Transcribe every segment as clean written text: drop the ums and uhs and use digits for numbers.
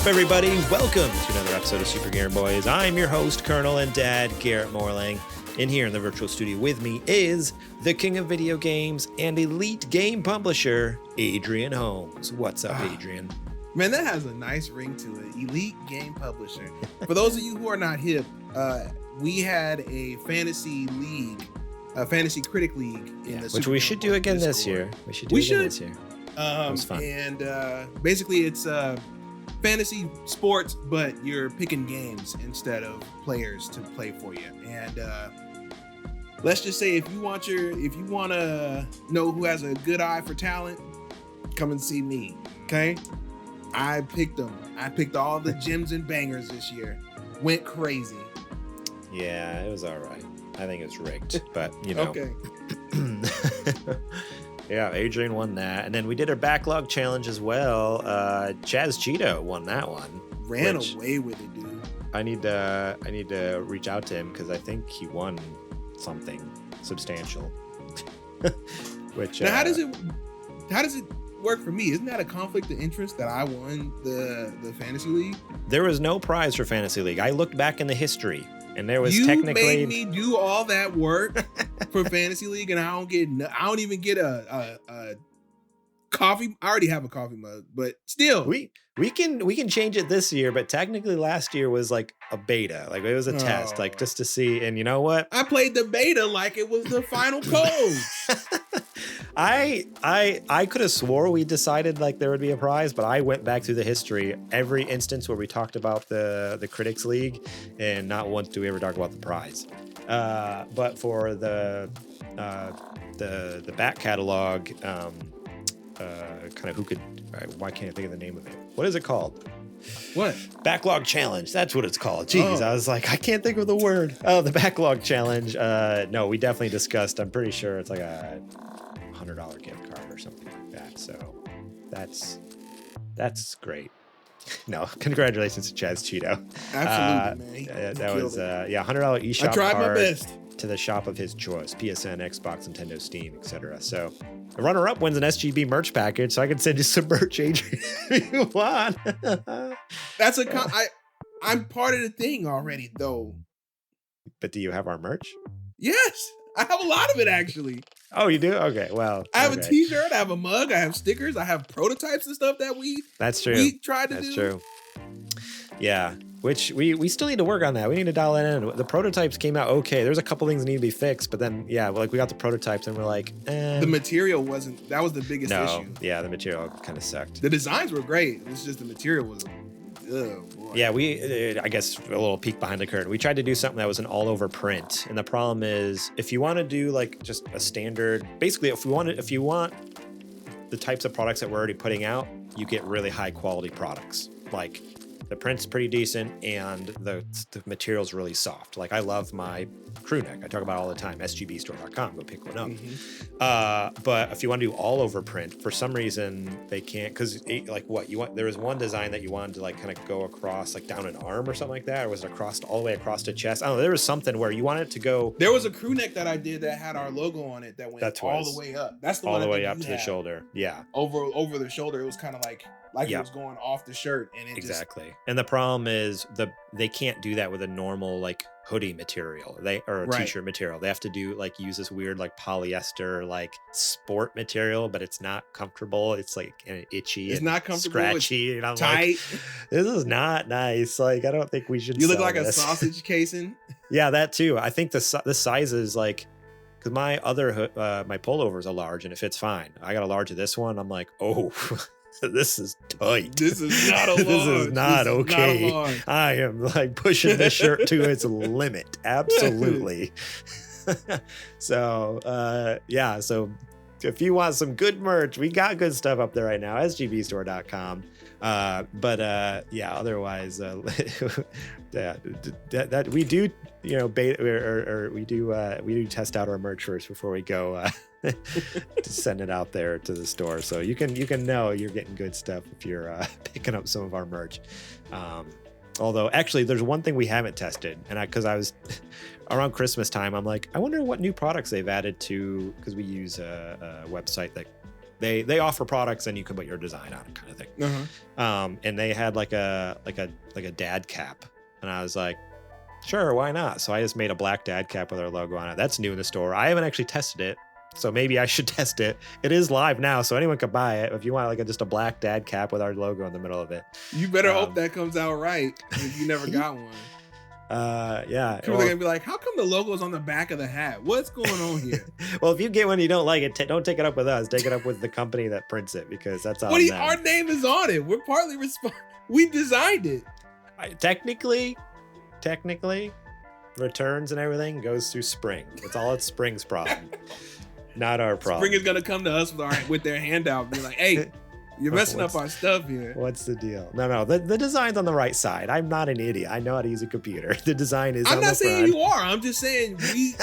up, everybody? Welcome to another episode of Super Gamer Boys. I'm your host, Colonel and Dad, Garrett Morlang. In here in the virtual studio with me is the king of video games and elite game publisher, Adrian Holmes. What's up, Adrian? Man, that has a nice ring to it. Elite game publisher. For those of you who are not hip, we had a fantasy league, a fantasy critic league in the which we should do again Discord. this year. We should do it again this year. It was fun. And basically it's fantasy sports, but you're picking games instead of players to play for you. And let's just say if you want to know who has a good eye for talent, come and see me. Okay? I picked them. I picked all the gems and bangers this year. Went crazy. Yeah, it was all right. I think it's rigged, but you know. Okay. Yeah, Adrian won that. And then we did our backlog challenge as well. Chaz Cheeto won that one. Ran away with it, dude. I need to reach out to him because I think he won something substantial. Which now, how does it work for me? Isn't that a conflict of interest that I won the fantasy league? There was no prize for fantasy league. I looked back in the history and there was you technically made me do all that work for fantasy league and I don't even get a coffee. I already have a coffee mug, but still we can change it this year, but technically last year was like a beta. Like it was a test, like just to see. And you know what? I played the beta like it was the final code. I could have swore we decided like there would be a prize, but I went back through the history, every instance where we talked about the Critics League, and not once do we ever talk about the prize. But for the back catalog, kind of why can't I think of the name of it? What is it called? What? Backlog challenge. That's what it's called. Jeez, I was like, I can't think of the word. Oh, the backlog challenge. No, we definitely discussed. I'm pretty sure it's like a $100 gift card or something like that. So that's great. No, congratulations to Chaz Cheeto. Absolutely, man. That was $100 eShop I tried card my best to the shop of his choice: PSN, Xbox, Nintendo, Steam, etc. So the runner-up wins an SGB merch package, so I can send you some merch, Adrian, if you want. That's I'm part of the thing already, though. But do you have our merch? Yes, I have a lot of it actually. Oh, you do? Okay, well. I have a t-shirt, I have a mug, I have stickers, I have prototypes and stuff that we tried to do. That's true. Yeah, which we still need to work on that. We need to dial it in. The prototypes came out okay. There's a couple things that need to be fixed, but then, yeah, like we got the prototypes and we're like, The material that was the biggest issue. Yeah, the material kind of sucked. The designs were great. It's just the material was, oh boy. Yeah, I guess a little peek behind the curtain. We tried to do something that was an all over print. And the problem is if you want to do like just a standard, basically if you want the types of products that we're already putting out, you get really high quality products. Like the print's pretty decent and the material's really soft. Like I love my crew neck. I talk about it all the time. sgbstore.com. Go pick one up. Mm-hmm. But if you want to do all over print, for some reason they can't, because like what you want, there was one design that you wanted to like kind of go across like down an arm or something like that, or was it across all the way across the chest? I don't know. There was something where you wanted it to go. There was a crew neck that I did that had our logo on it that went all the way up. That's the all one the way up to the shoulder. Yeah. Over the shoulder. It was kind of like it was going off the shirt, and it exactly. And the problem is they can't do that with a normal like hoodie material, t-shirt material. They have to use this weird like polyester like sport material, but it's not comfortable. It's like itchy. It's not comfortable. Scratchy. And I'm tight. Like, this is not nice. Like I don't think we should. You look like a sausage casing. Yeah, that too. I think the size is like. Because my other my pullover is a large and it fits fine. I got a large of this one. I'm like, oh. This is tight. This is not a large. This is not okay. I am like pushing this shirt to its limit. Absolutely. So, yeah. So if you want some good merch, we got good stuff up there right now. sgbstore.com. Yeah, otherwise, that we do, beta or we do test out our merch first before we go to send it out there to the store. So you can know you're getting good stuff if you're picking up some of our merch. Although actually there's one thing we haven't tested, and because I was around Christmas time, I'm like, I wonder what new products they've added to, because we use a website that they offer products and you can put your design on it, kind of thing. And they had like a dad cap, and I was like, sure, why not? So I just made a black dad cap with our logo on it. That's new in the store. I haven't actually tested it, so maybe I should test it. It is live now, so anyone could buy it if you want, like just a black dad cap with our logo in the middle of it. You better hope that comes out right if you never got one. Yeah. People are gonna be like, how come the logo's on the back of the hat? What's going on here? Well, if you get one you don't like it, don't take it up with us. Take it up with the company that prints it, because that's all. Our name is on it. We're partly we designed it. Technically, returns and everything goes through Spring. It's all it's Spring's problem, not our problem. Spring is gonna come to us with their handout and be like, hey, you're messing up our stuff here. What's the deal? No, the design's on the right side. I'm not an idiot. I know how to use a computer. The design is on the front. I'm not saying you are. I'm just saying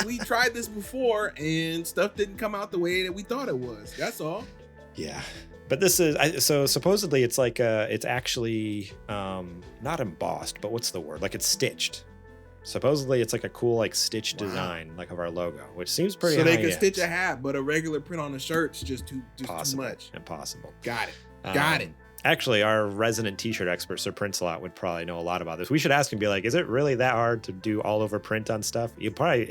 we tried this before and stuff didn't come out the way that we thought it was. That's all. Yeah. But this is, so supposedly it's like, it's actually not embossed, but what's the word? Like it's stitched. Supposedly it's like a cool, like stitched design, like of our logo, which seems pretty So high they can end. stitch a hat, but a regular print on a shirt's just too much. Impossible. Got it. Got it. Actually, our resident t-shirt expert, Sir Prince-A-Lot, would probably know a lot about this. We should ask him, be like, is it really that hard to do all over print on stuff? It probably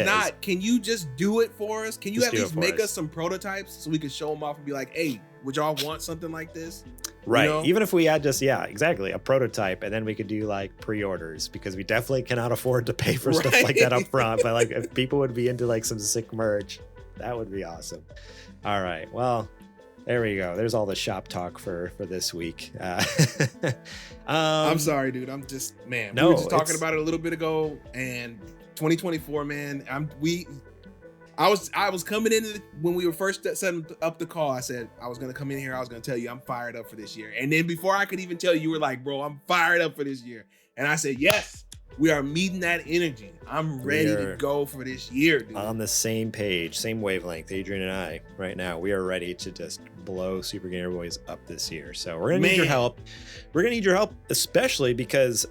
not, can you just do it for us? Can you just at least make us some prototypes so we can show them off and be like, hey, would y'all want something like this? Right. You know? Even if we had just, exactly, a prototype, and then we could do like pre-orders, because we definitely cannot afford to pay for stuff like that up front. But like if people would be into like some sick merch, that would be awesome. All right. Well, there we go. There's all the shop talk for this week. I'm sorry, dude. I'm just, man. No, we were just talking about it a little bit ago, and 2024, man. I was coming in when we were first setting up the call. I said I was gonna come in here. I was gonna tell you I'm fired up for this year. And then before I could even tell you, you were like, bro, I'm fired up for this year. And I said, yes. We are meeting that energy. I'm ready to go for this year, dude. On the same page, same wavelength, Adrian and I, right now, we are ready to just blow Super Gamer Boys up this year. So we're going to need your help. We're going to need your help, especially because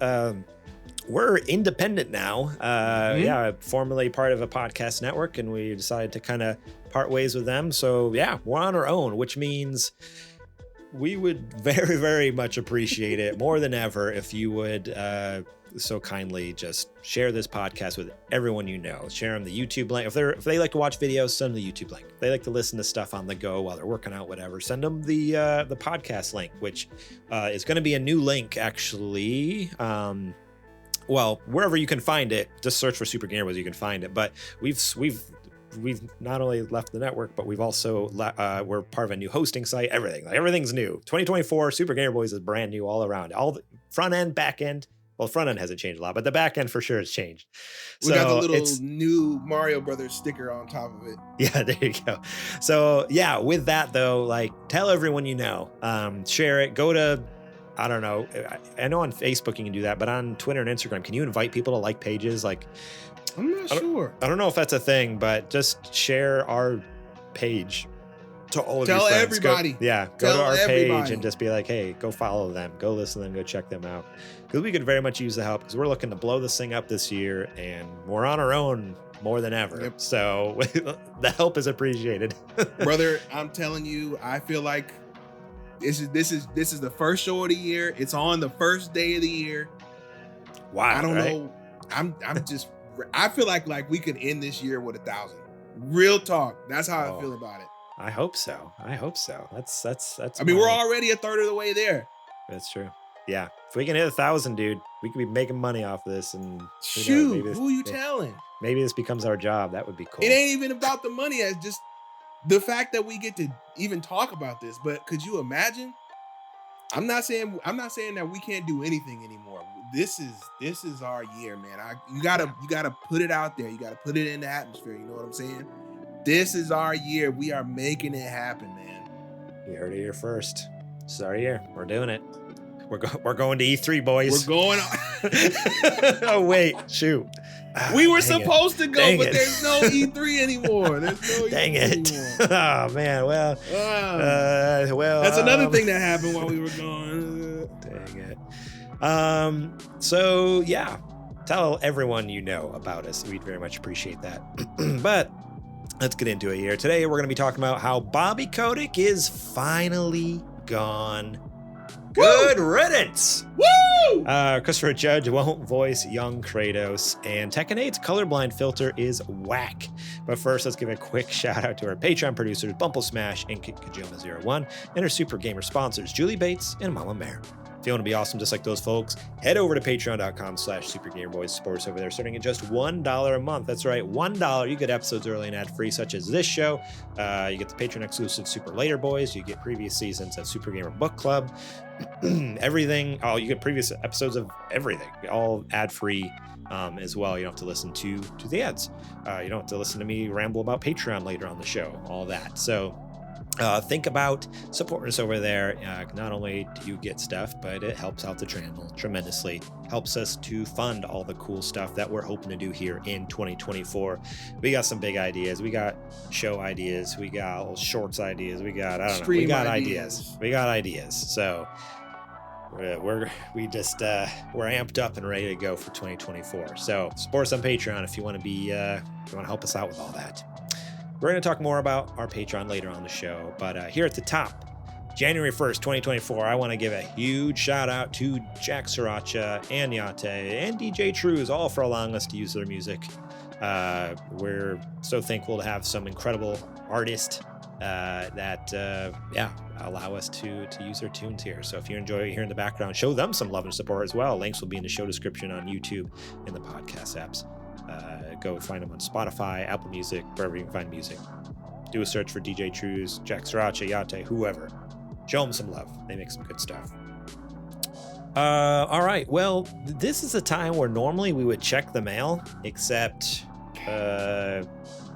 we're independent now. Formerly part of a podcast network, and we decided to kind of part ways with them. So yeah, we're on our own, which means we would very, very much appreciate it more than ever if you would so kindly just share this podcast with everyone you know. Share them the YouTube link. If they like to watch videos, send them the YouTube link. If they like to listen to stuff on the go while they're working out, whatever, send them the podcast link, which is going to be a new link actually. Well, wherever you can find it, just search for Super Gamer Boys, you can find it. But we've not only left the network, but we've also we're part of a new hosting site. Everything's new. 2024 Super Gamer Boys is brand new all around. All the front end, back end. Well, the front end hasn't changed a lot, but the back end for sure has changed. We got the little new Mario Brothers sticker on top of it. Yeah, there you go. So yeah, with that though, like tell everyone you know, share it. Go to, I don't know. I know on Facebook you can do that, but on Twitter and Instagram, can you invite people to like pages? Like, I'm not sure. I don't know if that's a thing, but just share our page to all of your friends. Tell everybody. Go to our page and just be like, hey, go follow them, go listen to them, go check them out. Because we could very much use the help, because we're looking to blow this thing up this year, and we're on our own more than ever. Yep. So the help is appreciated. Brother, I'm telling you, I feel like this is the first show of the year. It's on the first day of the year. Wow. I don't know. I'm just I feel like we could end this year with 1,000. Real talk. That's how I feel about it. I hope so. That's I mean, we're already a third of the way there. That's true. Yeah. If we can hit 1,000, dude, we could be making money off this. And shoot, who are you telling? Maybe this becomes our job. That would be cool. It ain't even about the money. It's just the fact that we get to even talk about this. But could you imagine? I'm not saying that we can't do anything anymore. This is our year, man. You gotta put it out there. You gotta put it in the atmosphere. You know what I'm saying? This is our year. We are making it happen, man. You heard it here first. This is our year. We're doing it. We're going to E3, boys. We're going on. Oh wait, shoot. We were supposed to go, but there's no E3 anymore. There's no Dang E3 it. anymore. Oh man, well, that's another thing that happened while we were gone. Dang it. So yeah, tell everyone you know about us. We'd very much appreciate that. But Let's get into it here. Today, we're going to be talking about how Bobby Kotick is finally gone. Good riddance! Woo! Christopher Judge won't voice young Kratos, and Tekken 8's colorblind filter is whack. But first, let's give a quick shout out to our Patreon producers, Bumble Smash and Kajima01, and our super gamer sponsors, Julie Bates and Mama Mare. If you want to be awesome just like those folks, head over to patreon.com/supergamerboys. Supports over there starting at just $1 a month. That's right, $1. You get episodes early and ad-free, such as this show. You get the Patreon exclusive Super Later Boys. You get previous seasons of Super Gamer Book Club. Everything. Oh, you get previous episodes of everything, all ad-free as well. You don't have to listen to the ads. You don't have to listen to me ramble about Patreon later on the show, all that. So think about supporting us over there. Not only do you get stuff, but it helps out the channel tremendously. Helps us to fund all the cool stuff that we're hoping to do here in 2024. We got some big ideas. We got show ideas. We got shorts ideas. We got, I don't know. We got ideas. We got ideas. So we're amped up and ready to go for 2024. So support us on Patreon if you want to be, if you want to help us out with all that. We're going to talk more about our Patreon later on the show, but here at the top, January 1st, 2024, I want to give a huge shout out to Jack Sriracha and Yate and DJ Trooz, all for allowing us to use their music. We're so thankful to have some incredible artists that allow us to use their tunes here. So if you enjoy it here in the background, show them some love and support as well. Links will be in the show description on YouTube and the podcast apps. Go find them on Spotify, Apple Music, wherever you can find music. Do a search for DJ Trooz, Jack Sriracha, Yate, whoever. Show them some love. They make some good stuff. All right. Well, this is a time where normally we would check the mail, except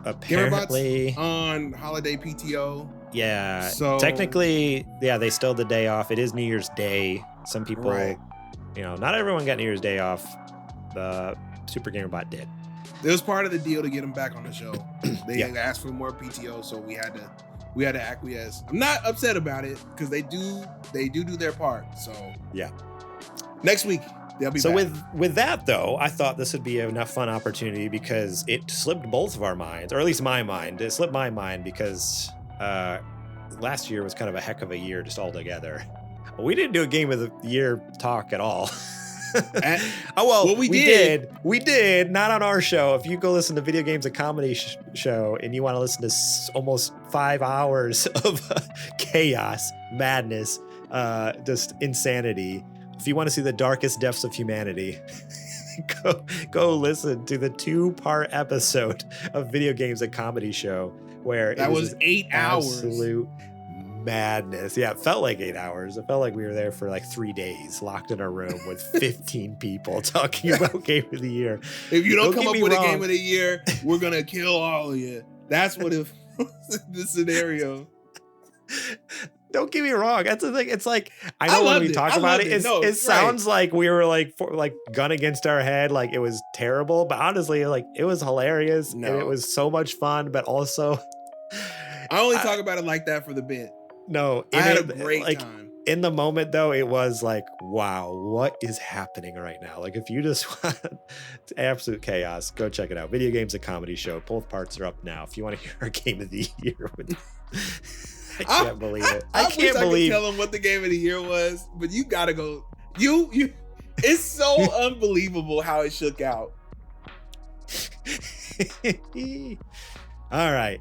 apparently on holiday PTO. Yeah. So technically, yeah, they still had the day off. It is New Year's Day. Some people, right. Not everyone got New Year's Day off. The Super Gamer Bot did. It was part of the deal to get them back on the show. They asked for more PTO, so we had to acquiesce. I'm not upset about it because they do their part. So yeah, next week they'll be so back. with that though, I thought this would be enough fun opportunity because it slipped both of our minds, or at least my mind. It slipped my mind because last year was kind of a heck of a year just altogether. We didn't do a game of the year talk at all. We did not on our show. If you go listen to Video Games, a Comedy show, and you want to listen to almost 5 hours of chaos, madness, just insanity, if you want to see the darkest depths of humanity, go listen to the 2-part episode of Video Games, a Comedy show, where that was 8 hours. Absolute madness. Yeah, it felt like 8 hours. It felt like we were there for like 3 days, locked in a room with 15 people talking about Game of the Year. If you don't come up with a Game of the Year, we're gonna kill all of you. That's what if the scenario. Don't get me wrong. That's the thing. It's like I know when we talk about it, it sounds like we were like gun against our head, like it was terrible. But honestly, like it was hilarious and it was so much fun. But also, I only talk about it like that for the bit. No, I had a great time. In the moment, though, it was like, wow, what is happening right now? Like, if you just want absolute chaos, go check it out. Video Games, a Comedy show. Both parts are up now. If you want to hear our Game of the Year with I can't believe it. I can't believe. I could tell them what the Game of the Year was, but you gotta go. You. It's so unbelievable how it shook out. All right.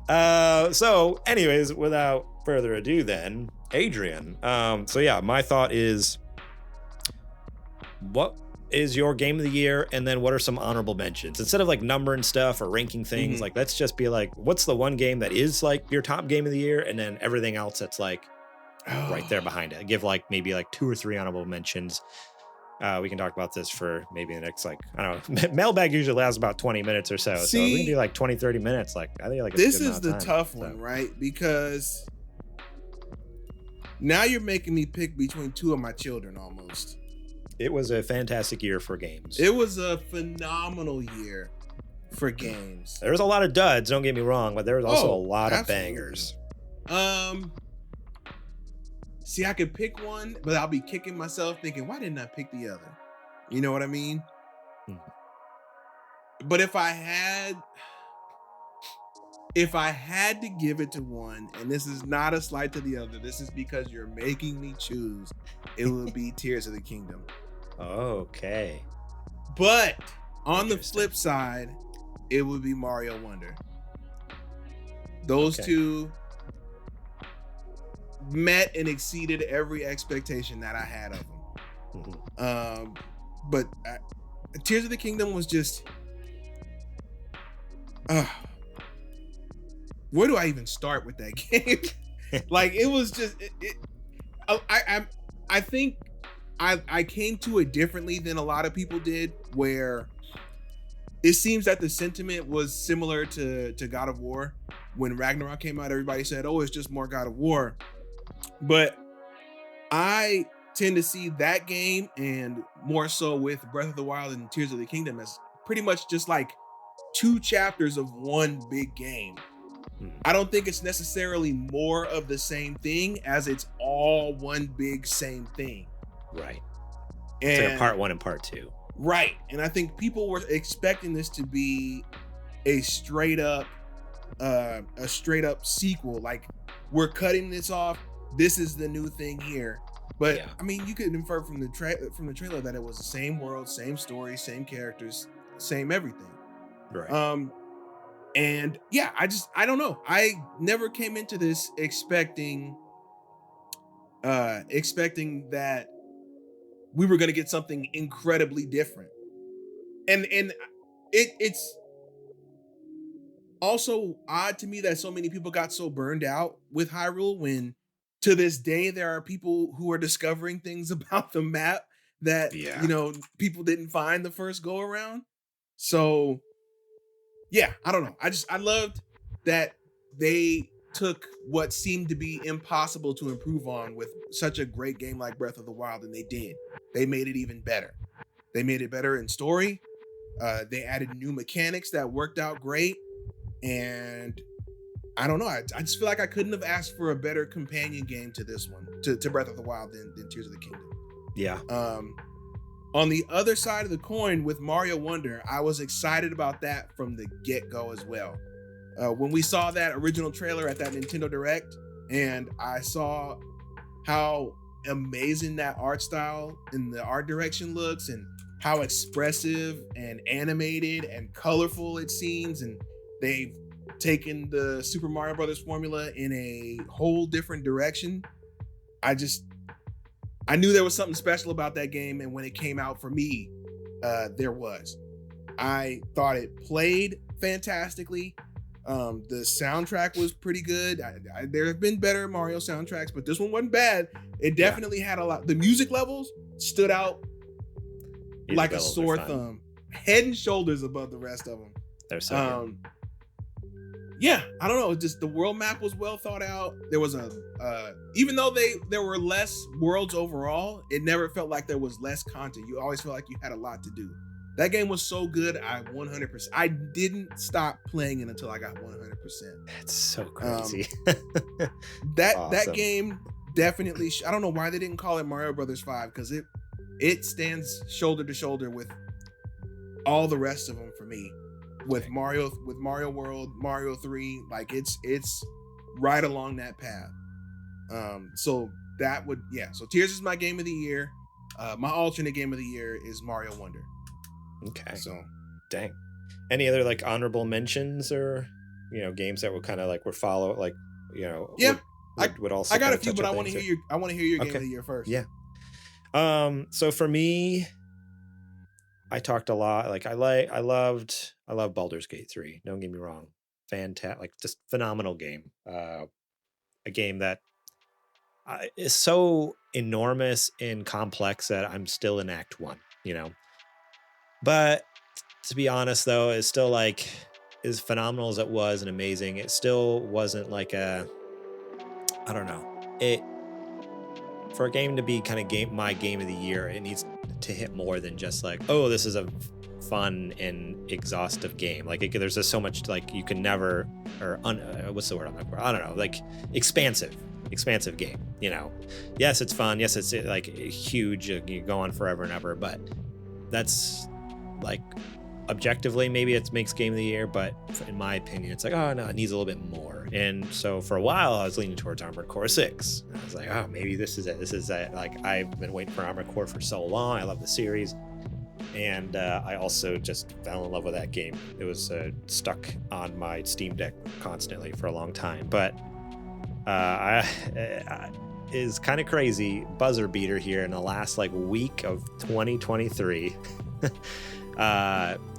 So, anyways, without further ado, then Adrian. So yeah, my thought is, what is your Game of the Year, and then what are some honorable mentions instead of like numbering stuff or ranking things? Like, let's just be like, what's the one game that is like your top Game of the Year, and then everything else that's like right there behind it. Give like maybe like 2 or 3 honorable mentions. We can talk about this for maybe the next, like, I don't know. Mailbag usually lasts about 20 minutes or so. So we can do like 20, 30 minutes. Like, I think like this is the tough one, right? Because now you're making me pick between 2 of my children almost. It was a fantastic year for games. It was a phenomenal year for games. There was a lot of duds, don't get me wrong, but there was also a lot of bangers. See, I could pick one, but I'll be kicking myself thinking, why didn't I pick the other? You know what I mean? But if I had if I had to give it to one, and this is not a slight to the other, this is because you're making me choose, it would be Tears of the Kingdom. Okay. But on the flip side, it would be Mario Wonder. Those two met and exceeded every expectation that I had of them. But Tears of the Kingdom was just... where do I even start with that game? Like, it was just... I think I came to it differently than a lot of people did, where it seems that the sentiment was similar to God of War. When Ragnarok came out, everybody said, oh, it's just more God of War. But I tend to see that game, and more so with Breath of the Wild and Tears of the Kingdom, as pretty much just like 2 chapters of one big game. I don't think it's necessarily more of the same thing as it's all one big same thing. Right. And, it's like a part 1 and part 2. Right. And I think people were expecting this to be a straight up sequel. Like, we're cutting this off. This is the new thing here. But I mean, you could infer from the trailer that it was the same world, same story, same characters, same everything. Right. And yeah, I don't know. I never came into this expecting that we were going to get something incredibly different. And it's also odd to me that so many people got so burned out with Hyrule, when to this day there are people who are discovering things about the map that people didn't find the first go around. So yeah, I don't know. I loved that they took what seemed to be impossible to improve on with such a great game like Breath of the Wild, and they did. They made it even better. They made it better in story. They added new mechanics that worked out great. And I don't know. I just feel like I couldn't have asked for a better companion game to this one, to Breath of the Wild, than Tears of the Kingdom. Yeah. On the other side of the coin with Mario Wonder, I was excited about that from the get-go as well. When we saw that original trailer at that Nintendo Direct, and I saw how amazing that art style and the art direction looks, and how expressive and animated and colorful it seems, and they've taken the Super Mario Brothers formula in a whole different direction. I knew there was something special about that game, and when it came out for me, there was. I thought it played fantastically. The soundtrack was pretty good. There have been better Mario soundtracks, but this one wasn't bad. It definitely had a lot. The music levels stood out like a sore thumb, head and shoulders above the rest of them. They're so good. Yeah, I don't know. Just the world map was well thought out. There was even though there were less worlds overall, it never felt like there was less content. You always felt like you had a lot to do. That game was so good. I didn't stop playing it until I got 100%. That's so crazy. That game definitely. I don't know why they didn't call it Mario Brothers 5, because it stands shoulder to shoulder with all the rest of them for me. With Mario World, Mario 3, like it's right along that path. So Tears is my game of the year. My alternate game of the year is Mario Wonder. Okay. So, dang. Any other like honorable mentions, or games that would kind of like would follow, like would also. I got a few, but I want to hear your game of the year first. Yeah. So for me, I talked a lot. Like I love Baldur's Gate 3. Don't get me wrong. Fantastic, like just phenomenal game. A game that is so enormous and complex that I'm still in Act 1, But to be honest, though, it's still like as phenomenal as it was and amazing. It still wasn't like I don't know. For a game to be kind of my game of the year, it needs to hit more than just like, oh, this is a fun and exhaustive game. Like there's just so much like you can never, or what's the word I'm looking for? I don't know, like expansive game. Yes, it's fun. Yes, it's like huge. You go on forever and ever, but that's like objectively, maybe it makes game of the year, but in my opinion, it's like, oh no, it needs a little bit more. And so for a while, I was leaning towards Armored Core 6. I was like, oh, maybe this is it. This is it. Like, I've been waiting for Armored Core for so long. I love the series. And I also just fell in love with that game. It was stuck on my Steam Deck constantly for a long time. But is kind of crazy buzzer beater here in the last like week of 2023.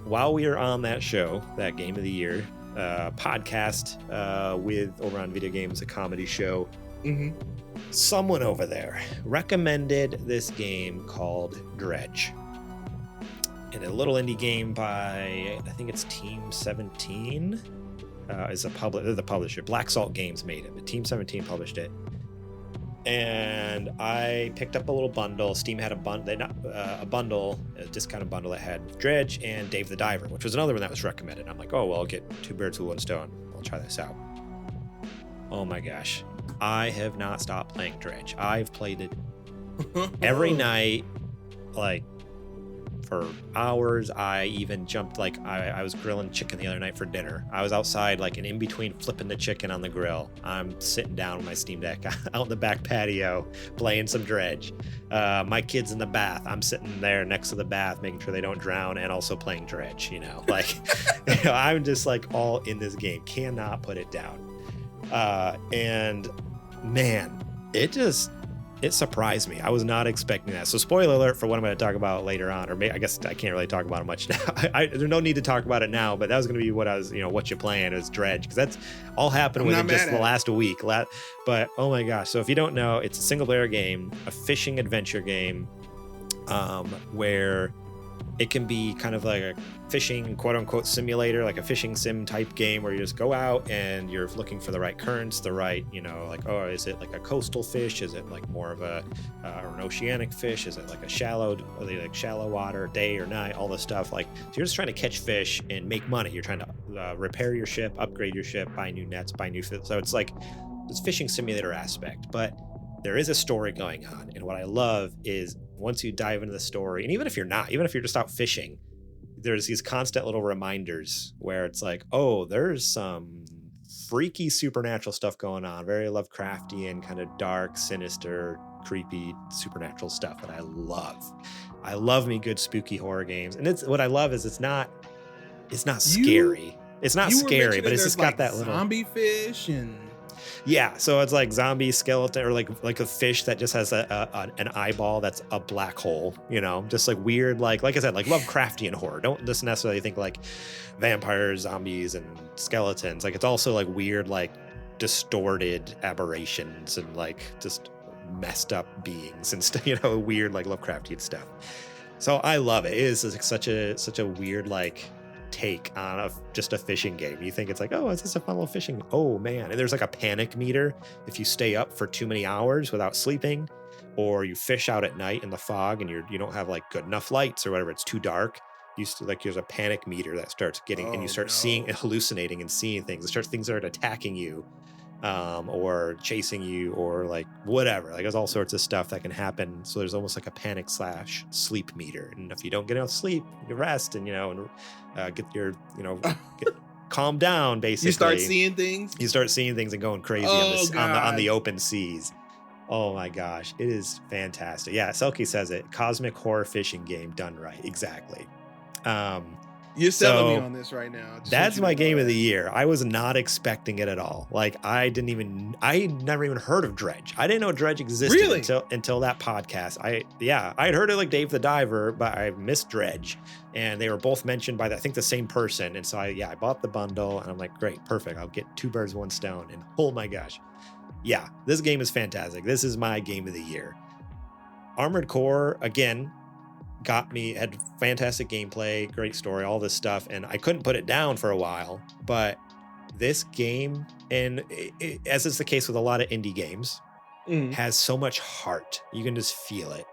While we were on that show, that Game of the Year podcast with Over on Video Games, a comedy show, someone over there recommended this game called Dredge. And a little indie game by, I think it's Team 17 is the publisher. Black Salt Games made it, but Team 17 published it. And I picked up a little bundle. Steam had a discounted bundle that had Dredge and Dave the Diver, which was another one that was recommended. I'm like, oh, well, I'll get 2 birds with 1 stone. I'll try this out. Oh my gosh. I have not stopped playing Dredge. I've played it every night, like, for hours. I even jumped, like, I was grilling chicken the other night for dinner. I was outside, like, and in between flipping the chicken on the grill, I'm sitting down with my Steam Deck out in the back patio playing some Dredge. My kid's in the bath. I'm sitting there next to the bath making sure they don't drown and also playing Dredge, you know, like, you know, I'm just like all in this game, cannot put it down. And man, it surprised me. I was not expecting that. So spoiler alert for what I'm going to talk about later on, or I guess I can't really talk about it much now. There's no need to talk about it now, but that was going to be what I was, you know, what you playing is Dredge, because that's all happened within just the last week. But oh my gosh. So if you don't know, it's a single player game, a fishing adventure game, where it can be kind of like a fishing quote unquote simulator, like a fishing sim type game where you just go out and you're looking for the right currents, the right, you know, like, oh, is it like a coastal fish? Is it like more of or an oceanic fish? Is it like a shallow water, day or night, all this stuff. Like, so you're just trying to catch fish and make money. You're trying to repair your ship, upgrade your ship, buy new nets, buy new fish. So it's like this fishing simulator aspect, but there is a story going on. And what I love is once you dive into the story, and even if you're just out fishing, there's these constant little reminders where it's like, oh, there's some freaky supernatural stuff going on, very Lovecraftian, kind of dark, sinister, creepy supernatural stuff that I love. I love me good spooky horror games. And it's what I love is it's not scary. It's not scary, but it's just got that little zombie fish and yeah, so it's like zombie skeleton, or like a fish that just has an eyeball that's a black hole, you know, just like weird, like I said, like Lovecraftian horror. Don't just necessarily think like vampires, zombies, and skeletons. Like, it's also like weird, like distorted aberrations and like just messed up beings and stuff, you know, weird like Lovecraftian stuff. So I love it. It is like such a weird like take on just a fishing game. You think it's like, oh, it's just a fun little fishing. Oh man, and there's like a panic meter if you stay up for too many hours without sleeping, or you fish out at night in the fog and you don't have like good enough lights or whatever. It's too dark. There's a panic meter that starts getting, and you start seeing, hallucinating and seeing things. Things start attacking you, or chasing you, or like whatever. Like, there's all sorts of stuff that can happen. So there's almost like a panic / sleep meter. And if you don't get enough sleep, you rest and, you know, and get your, you know, calm down, basically. You start seeing things and going crazy on the open seas. Oh my gosh, it is fantastic. Yeah, Selkie says it. Cosmic horror fishing game done right. Exactly. You're selling me on this right now. That's my game of the year. I was not expecting it at all. Like, I never even heard of Dredge. I didn't know Dredge existed until that podcast. I had heard of like Dave the Diver, but I missed Dredge, and they were both mentioned by I think the same person. And so I bought the bundle, and I'm like, great, perfect. I'll get 2 birds, 1 stone. And oh my gosh, yeah, this game is fantastic. This is my game of the year. Armored Core, again, got me, had fantastic gameplay, great story, all this stuff, and I couldn't put it down for a while. But this game, and as is the case with a lot of indie games, has so much heart. You can just feel it.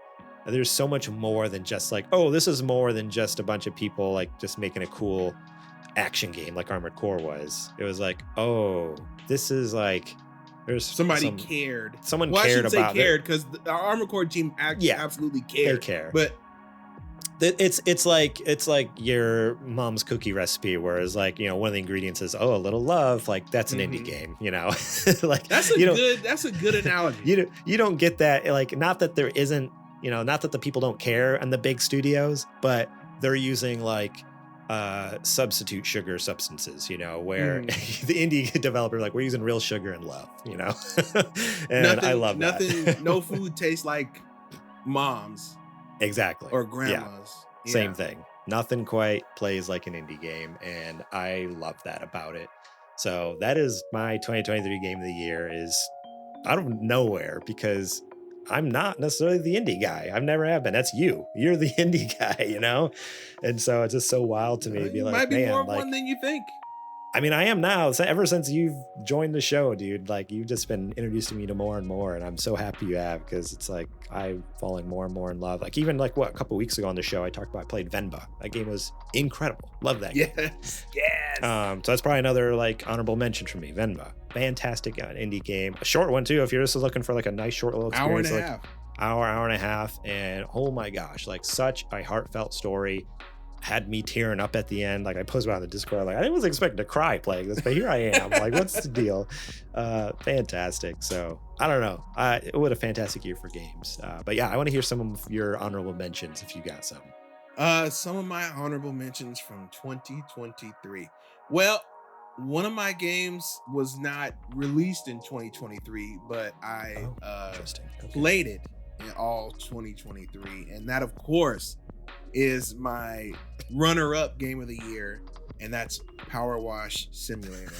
There's so much more than just like, oh, this is more than just a bunch of people like just making a cool action game like Armored Core was. It was like, oh, this is like, there's somebody cared. Someone cared about it. Cared, because the Armored Core team absolutely cared. They care. But It's like your mom's cookie recipe, whereas like, you know, one of the ingredients is a little love. Like that's an indie game, you know. Like that's a good analogy. You don't get that. Like, not that there isn't, you know, not that the people don't care and the big studios, but they're using like substitute sugar substances, you know, where the indie developer, like, we're using real sugar and love, you know. And I love that. No food tastes like mom's. Exactly. Or grandma's. Yeah. Same thing. Nothing quite plays like an indie game, and I love that about it. So that is my 2023 game of the year, is out of nowhere, because I'm not necessarily the indie guy. I've never have been. That's you. You're the indie guy, you know? And so it's just so wild to me to be like, might be man, more of like, one than you think. I mean, I am now. Ever since you've joined the show, dude, like, you've just been introducing me to more and more, and I'm so happy you have, because it's like I'm falling more and more in love. Like, even like a couple weeks ago on the show, I talked about, I played Venba. That game was incredible. Love that game. Yes. So that's probably another like honorable mention for me. Venba, fantastic indie game, a short one too. If you're just looking for like a nice short little experience, hour and a half, and oh my gosh, like such a heartfelt story. Had me tearing up at the end. Like, I posted on the Discord, like, I wasn't expecting to cry playing this, but here I am. Like, what's the deal? Fantastic. So I don't know. What a fantastic year for games. But yeah, I want to hear some of your honorable mentions if you got some. Some of my honorable mentions from 2023. Well, one of my games was not released in 2023, but I played it in all 2023, and that, of course, is my runner-up game of the year, and that's Power Wash Simulator.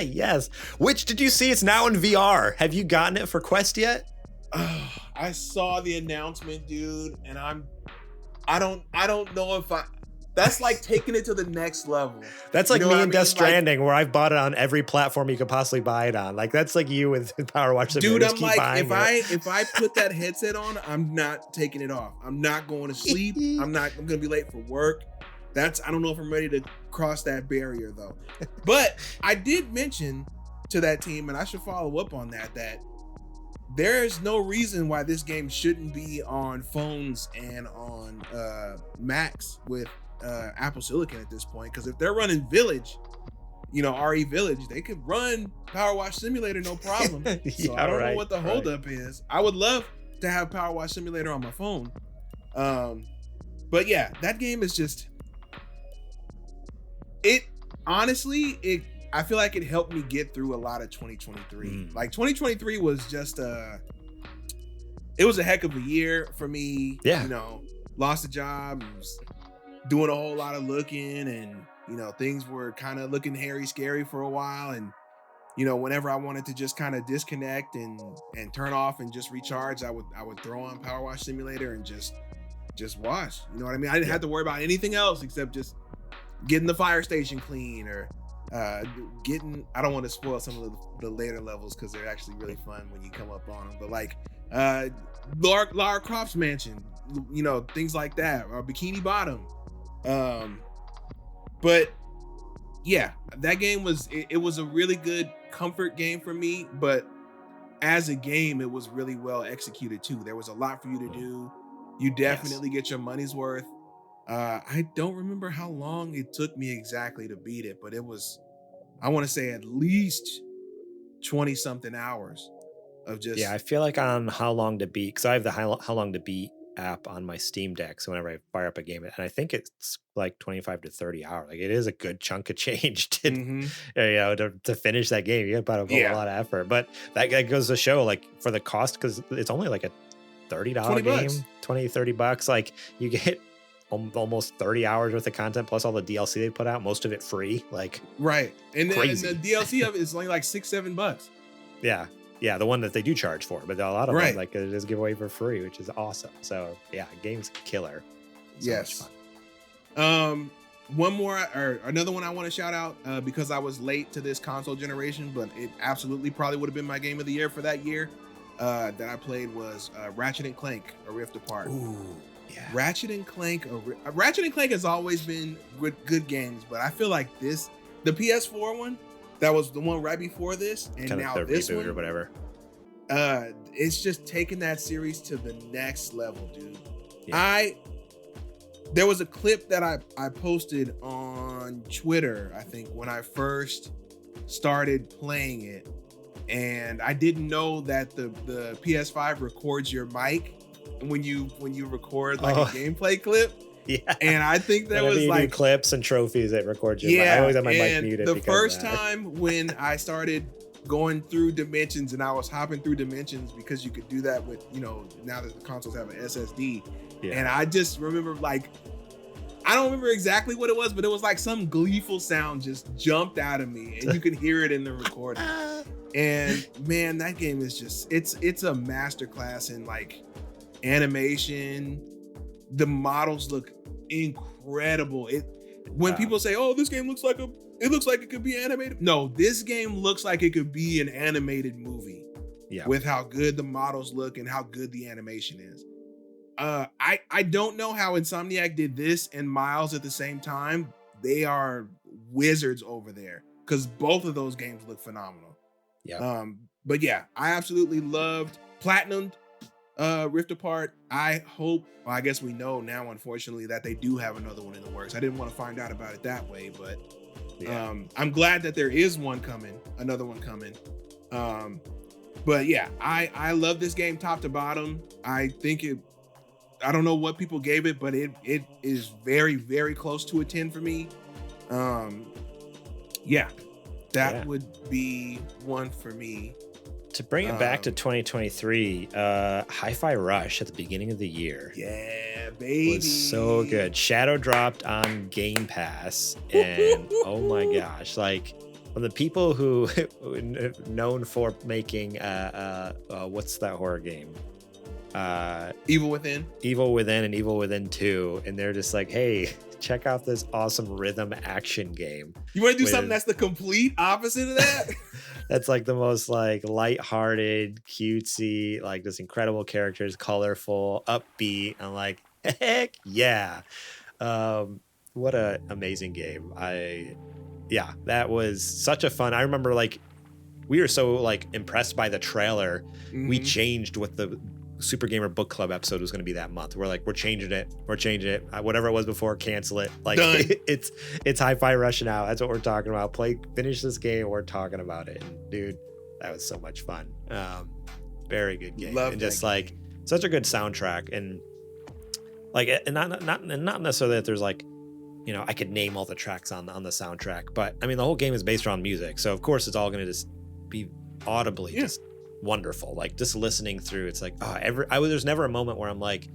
Yes. Which, did you see? It's now in VR. Have you gotten it for Quest yet? I saw the announcement, dude, and I don't know if that's like taking it to the next level. That's like me and Death Stranding, where I've bought it on every platform you could possibly buy it on. Like, that's like you with Power Wash Simulator. Dude, I'm like, if I put that headset on, I'm not taking it off. I'm not going to sleep. I'm gonna be late for work. I don't know if I'm ready to cross that barrier though. But I did mention to that team, and I should follow up on that there's no reason why this game shouldn't be on phones and on Macs with Apple Silicon at this point, because if they're running Village, you know, RE Village, they could run Power Wash Simulator no problem. So I don't know what the holdup is. I would love to have Power Wash Simulator on my phone. But yeah, that game is just, I feel like it helped me get through a lot of 2023. Like, 2023 was just it was a heck of a year for me. Yeah. You know, lost a job, was doing a whole lot of looking, and, you know, things were kind of looking hairy scary for a while. And, you know, whenever I wanted to just kind of disconnect and turn off and just recharge, I would throw on Power Wash Simulator and just wash. You know what I mean? I didn't have to worry about anything else except just getting the fire station clean, or I don't want to spoil some of the later levels because they're actually really fun when you come up on them, but like Lara Croft's mansion, you know, things like that, or Bikini Bottom. But yeah, that game was a really good comfort game for me, but as a game, it was really well executed too. There was a lot for you to do. You definitely get your money's worth. I don't remember how long it took me exactly to beat it, but it was, I want to say, at least 20 something hours of just. Yeah, I feel like on How Long to Beat, because I have the How Long to Beat app on my Steam Deck. So whenever I fire up a game, and I think it's like 25 to 30 hours. Like, it is a good chunk of change to, you know, to finish that game. You got to put a lot of effort, but that goes to show, like, for the cost, because it's only like a $30 game, $20-$30. Like, you get almost 30 hours worth of content plus all the DLC they put out, most of it free. Like, right. And crazy. And the DLC of it is only like $6-7. Yeah, the one that they do charge for, but a lot of them, like, it is give away for free, which is awesome. So yeah, game's killer. So much fun. Another one I want to shout out, because I was late to this console generation, but it absolutely probably would have been my game of the year for that year, that I played, was Ratchet and Clank: A Rift Apart. Ooh, yeah. Ratchet and Clank has always been good games, but I feel like the PS4 one, that was the one right before this, and kind now this one, or whatever. It's just taking that series to the next level, dude. Yeah. there was a clip that I posted on Twitter, I think, when I first started playing it, and I didn't know that the PS5 records your mic when you record like a gameplay clip. Yeah. And I think there Whenever was you like do clips and trophies that record your mic. yeah, I always have my mic and muted. the first time when I started going through dimensions and I was hopping through dimensions, because you could do that with, you know, now that the consoles have an SSD. Yeah. And I just remember, like, I don't remember exactly what it was, but it was like some gleeful sound just jumped out of me, and you could hear it in the recording. And man, that game is just, it's a masterclass in like animation. The models look incredible. When people say, "Oh, this game looks like it could be animated," no, this game looks like it could be an animated movie. Yeah, with how good the models look and how good the animation is. I don't know how Insomniac did this and Miles at the same time. They are wizards over there, because both of those games look phenomenal. Yeah. But yeah, I absolutely loved Platinum Rift Apart. I hope, well, I guess we know now, unfortunately, that they do have another one in the works. I didn't want to find out about it that way, but I'm glad that there is another one coming. But yeah, I love this game top to bottom. I think I don't know what people gave it, but it is very, very close to a 10 for me. Yeah, that would be one for me. To bring it back to 2023, Hi-Fi Rush at the beginning of the year. Yeah, baby. Was so good. Shadow dropped on Game Pass, and oh my gosh, like, from the people who known for making what's that horror game? Evil Within and Evil Within 2, and they're just like, hey, check out this awesome rhythm action game. You want to do something that's the complete opposite of that? That's like the most like lighthearted, cutesy, like just incredible characters, colorful, upbeat, and like, heck yeah. What a amazing game. That was such a fun. I remember like we were so like impressed by the trailer. Mm-hmm. We changed what the Super Gamer Book Club episode was going to be that month. We're like, we're changing it. Whatever it was before, cancel it. Like it's Hi-Fi Rush now. That's what we're talking about. Finish this game. We're talking about it. And dude, that was so much fun. Very good game. And just like such a good soundtrack, and like, and not necessarily that there's like, you know, I could name all the tracks on the soundtrack, but I mean, the whole game is based around music. So of course it's all going to just be audibly just wonderful. Like just listening through, it's like, there's never a moment where I'm like,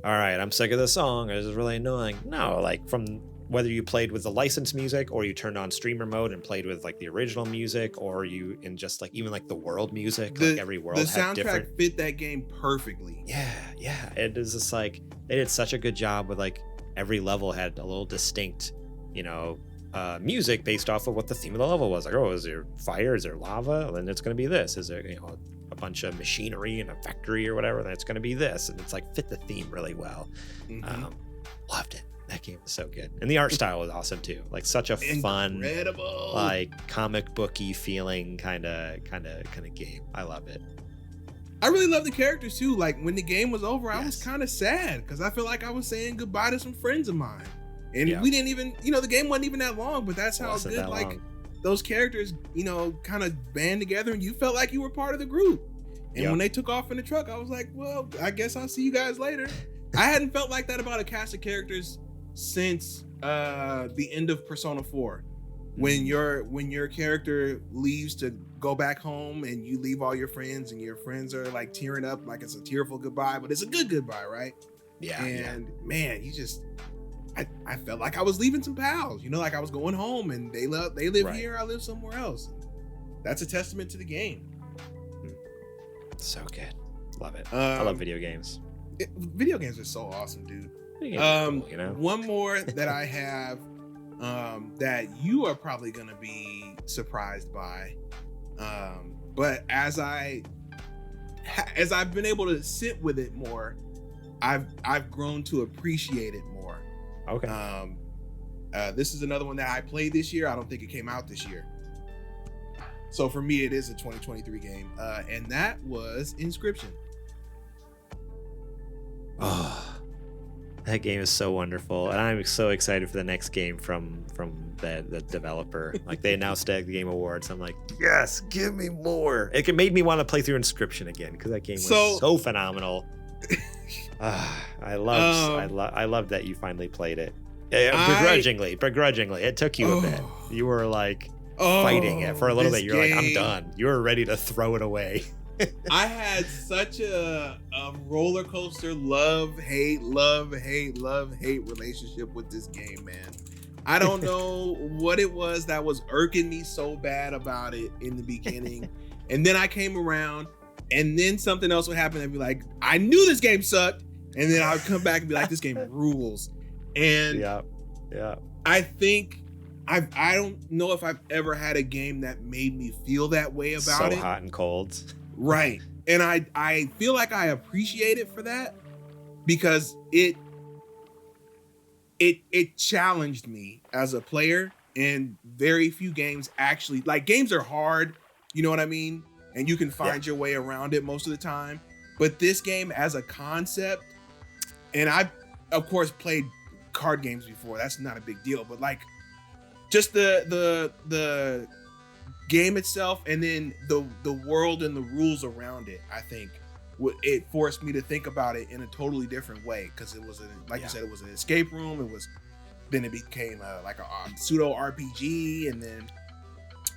all right, I'm sick of this song, or this is really annoying. No, like from whether you played with the licensed music or you turned on streamer mode and played with like the original music, or you in just like even like the world music, like every world the had soundtrack different. Fit that game perfectly. Yeah. It is just like they did such a good job with like every level had a little distinct, you know, music based off of what the theme of the level was. Like, oh, is there fire? Is there lava? Then it's going to be this. Is there, you know, a bunch of machinery in a factory or whatever? Then it's going to be this. And it's like fit the theme really well. Mm-hmm. Loved it. That game was so good. And the art style was awesome too. Like such a fun, like comic booky feeling kind of game. I love it. I really love the characters too. Like when the game was over, I was kind of sad because I feel like I was saying goodbye to some friends of mine. And we didn't even, you know, the game wasn't even that long, but that's how good, like, those characters, you know, kind of band together and you felt like you were part of the group. And when they took off in the truck, I was like, well, I guess I'll see you guys later. I hadn't felt like that about a cast of characters since the end of Persona 4. When your character leaves to go back home and you leave all your friends and your friends are like tearing up like it's a tearful goodbye, but it's a good goodbye, right? Yeah. And man, you just... I felt like I was leaving some pals, you know, like I was going home and they live here, I live somewhere else. That's a testament to the game. So good. Love it. I love video games. Video games are so awesome, dude. Cool, you know? One more that I have that you are probably going to be surprised by. But as I've been able to sit with it more, I've grown to appreciate it more. Okay. This is another one that I played this year. I don't think it came out this year. So for me, it is a 2023 game. And that was Inscription. Oh, That game is so wonderful, and I'm so excited for the next game from the developer. Like, they announced the Game Awards. I'm like, yes, give me more. It made me want to play through Inscription again because that game was so phenomenal. I loved that you finally played it. Begrudgingly. It took you a bit. You were like fighting it for a little bit. You're like, I'm done. You were ready to throw it away. I had such a roller coaster love-hate relationship with this game, man. I don't know what it was that was irking me so bad about it in the beginning. And then I came around, and then something else would happen and be like, I knew this game sucked. And then I would come back and be like, this game rules. And yeah. I think I don't know if I've ever had a game that made me feel that way about it. So hot and cold. Right. And I feel like I appreciate it for that, because it challenged me as a player, and very few games actually, like, games are hard, you know what I mean? And you can find your way around it most of the time. But this game as a concept, and I've of course played card games before, that's not a big deal, but like just the game itself, and then the world and the rules around it, I think it forced me to think about it in a totally different way, because it was you said, it was an escape room. It became like a pseudo RPG, and then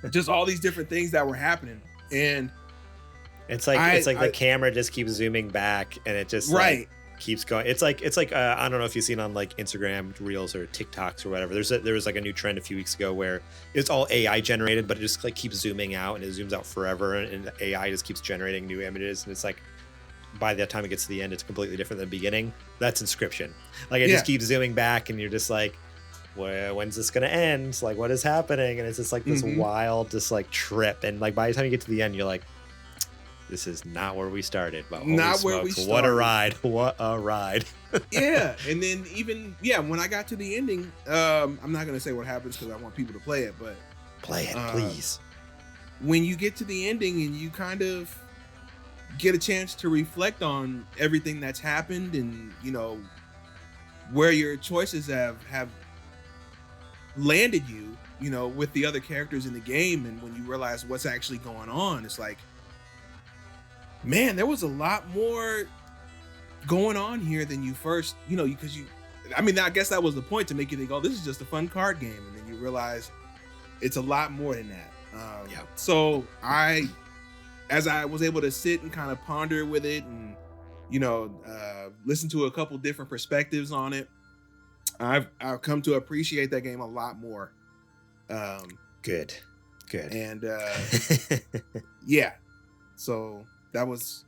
just all these different things that were happening. And it's like the camera just keeps zooming back, and it just like keeps going. It's like I don't know if you've seen on like Instagram Reels or TikToks or whatever. There was like a new trend a few weeks ago where it's all AI generated, but it just like keeps zooming out, and it zooms out forever, and the AI just keeps generating new images, and it's like by the time it gets to the end, it's completely different than the beginning. That's Inscription. Like, it just keeps zooming back, and you're just like, when's this gonna end? Like, what is happening? And it's just like this wild, just like trip. And like by the time you get to the end, you're like, this is not where we started. But not where we started. What a ride! What a ride! Yeah, and then even when I got to the ending, I'm not gonna say what happens because I want people to play it, but play it, please. When you get to the ending and you kind of get a chance to reflect on everything that's happened, and you know where your choices have landed you, you know, with the other characters in the game, and when you realize what's actually going on, it's like, man, there was a lot more going on here than you first, you know, because I mean, I guess that was the point, to make you think, oh, this is just a fun card game, and then you realize it's a lot more than that. So as I was able to sit and kind of ponder with it, and you know, listen to a couple different perspectives on it, I've come to appreciate that game a lot more. Good. And so that was,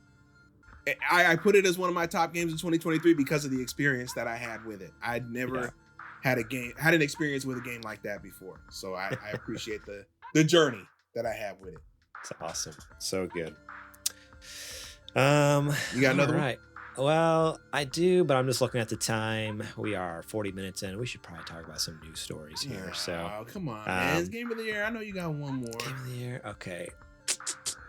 I put it as one of my top games in 2023 because of the experience that I had with it. I'd never had an experience with a game like that before. So I appreciate the journey that I have with it. It's awesome. So good. You got another one? Well, I do, but I'm just looking at the time. We are 40 minutes in. We should probably talk about some news stories here. Oh, come on, man. It's Game of the Year. I know you got one more. Game of the Year. Okay.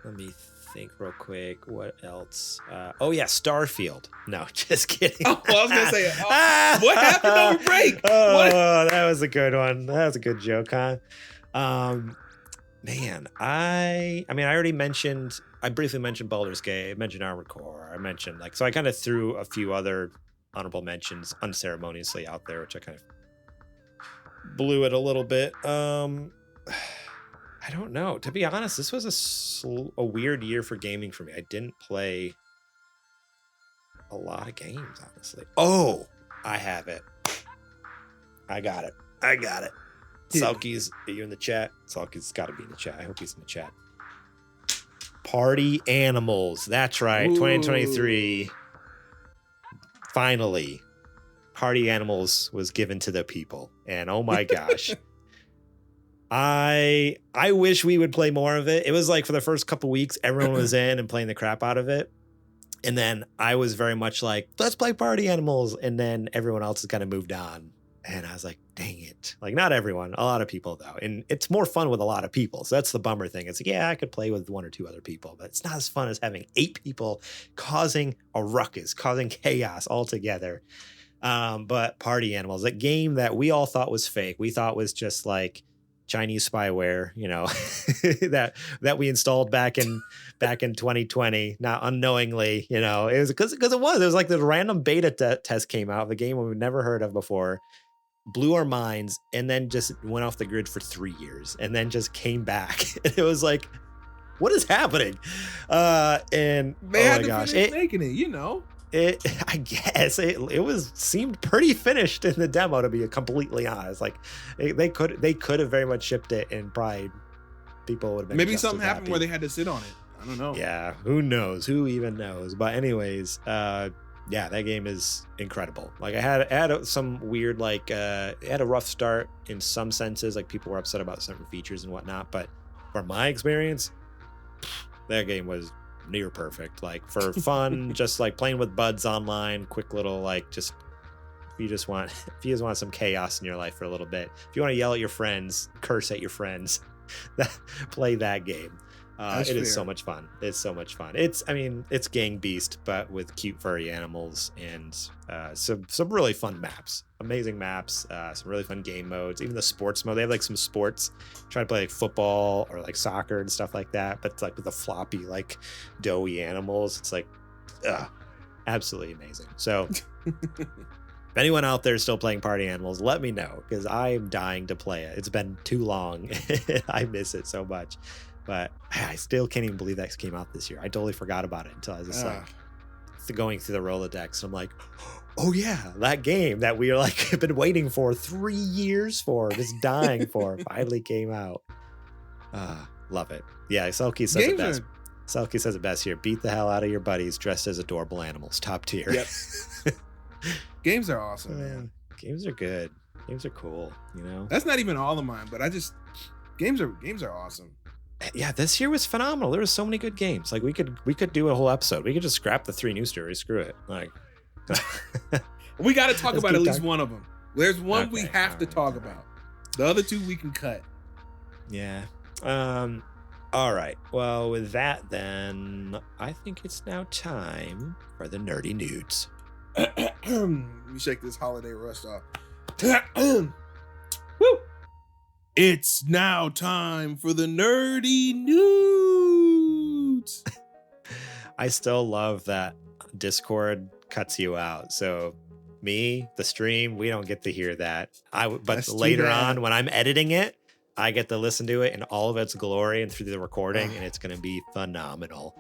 Let me think real quick. What else? Oh, yeah, Starfield. No, just kidding. Oh, I was going to say, what happened over break? That was a good one. That was a good joke, huh? Man, I briefly mentioned Baldur's Gate, I mentioned Armored Core, so I kind of threw a few other honorable mentions unceremoniously out there, which I kind of blew it a little bit. I don't know. To be honest, this was a weird year for gaming for me. I didn't play a lot of games, honestly. Oh, I have it. I got it. Salky's, are you in the chat? Salky's got to be in the chat. I hope he's in the chat. Party Animals. That's right. Ooh. 2023. Finally, Party Animals was given to the people. And oh my gosh. I wish we would play more of it. It was like for the first couple weeks, everyone was in and playing the crap out of it. And then I was very much like, let's play Party Animals. And then everyone else has kind of moved on. And I was like, dang it. Like, not everyone, a lot of people though. And it's more fun with a lot of people. So that's the bummer thing. It's like, yeah, I could play with one or two other people, but it's not as fun as having 8 people causing a ruckus, causing chaos all together. But Party Animals, a game that we all thought was fake. We thought was just like Chinese spyware, you know, that we installed back in 2020, not unknowingly, you know. It was because it was like the random beta test came out of a game we've never heard of before, blew our minds, and then just went off the grid for 3 years, and then just came back. And it was like, what is happening? And they had to finish making it, you know. I guess it seemed pretty finished in the demo, to be completely honest. Like they could have very much shipped it, and probably people would have been. Maybe something happened where they had to sit on it. I don't know. Yeah, who knows? Who even knows? But anyways, yeah, that game is incredible. Like I had some weird, like it had a rough start in some senses. Like people were upset about certain features and whatnot. But from my experience, that game was near perfect. Like for fun, just like playing with buds online, quick little like just if you just want some chaos in your life for a little bit. If you want to yell at your friends, curse at your friends, play that game. It is so much fun. It's so much fun. It's Gang Beast, but with cute furry animals and some really fun maps. Amazing maps, some really fun game modes. Even the sports mode, they have like some sports. Try to play like football or like soccer and stuff like that, but it's like with the floppy, like doughy animals. It's like, absolutely amazing. So if anyone out there is still playing Party Animals, let me know, because I am dying to play it. It's been too long. I miss it so much. But I still can't even believe that came out this year. I totally forgot about it until I was just like going through the Rolodex. I'm like, oh yeah, that game that we have been waiting for 3 years for, just dying for, finally came out. Love it. Yeah, Selkie says it best. Selkie says it best here. Beat the hell out of your buddies dressed as adorable animals. Top tier. Yep. Games are awesome, man. Games are good. Games are cool, you know? That's not even all of mine, but games are awesome. Yeah, this year was phenomenal. There were so many good games. Like we could do a whole episode. We could just scrap the 3 news stories. Screw it. Like we got to talk about at least one of them. There's one we have to talk about. The other 2 we can cut. Yeah. All right. Well, with that, then I think it's now time for the nerdy nudes. Let me shake this holiday rust off. Woo! It's now time for the nerdy nudes. I still love that Discord cuts you out. So me, the stream, we don't get to hear that. But later on, when I'm editing it, I get to listen to it in all of its glory and through the recording, and it's going to be phenomenal.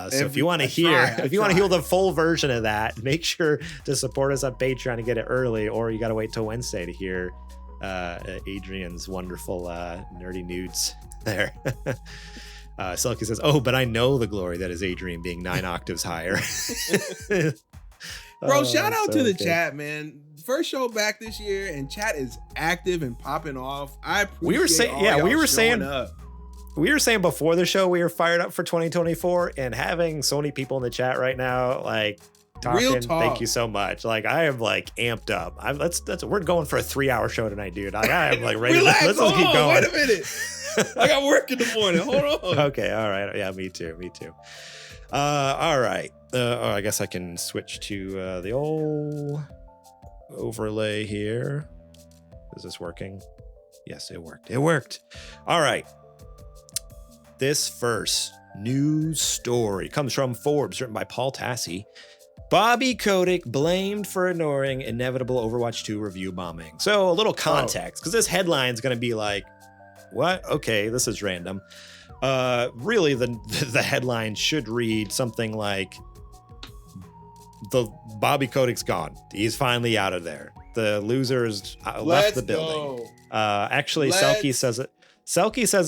So if you want to hear the full version of that, make sure to support us on Patreon to get it early, or you got to wait till Wednesday to hear Adrian's wonderful nerdy nudes there. Selkie says, oh, but I know the glory that is Adrian being 9 octaves higher. Bro, shout out to the chat, man. First show back this year, and chat is active and popping off. I appreciate we were saying before the show we were fired up for 2024, and having so many people in the chat right now, like talking, real talk. Thank you so much. Like I am like amped up. We're going for a 3-hour show tonight, dude. Like I am like ready. Let's keep going. Wait a minute. I got work in the morning. Hold on. Okay. All right. Yeah, me too. All right. I guess I can switch to the old overlay here. Is this working? Yes, it worked. All right. This first news story comes from Forbes, written by Paul Tassi. Bobby Kotick blamed for ignoring inevitable Overwatch 2 review bombing. So a little context, because this headline is going to be like, what? Okay, this is random. Really, the headline should read something like, the Bobby Kotick's gone. He's finally out of there. The losers left the building. Actually, Selkie says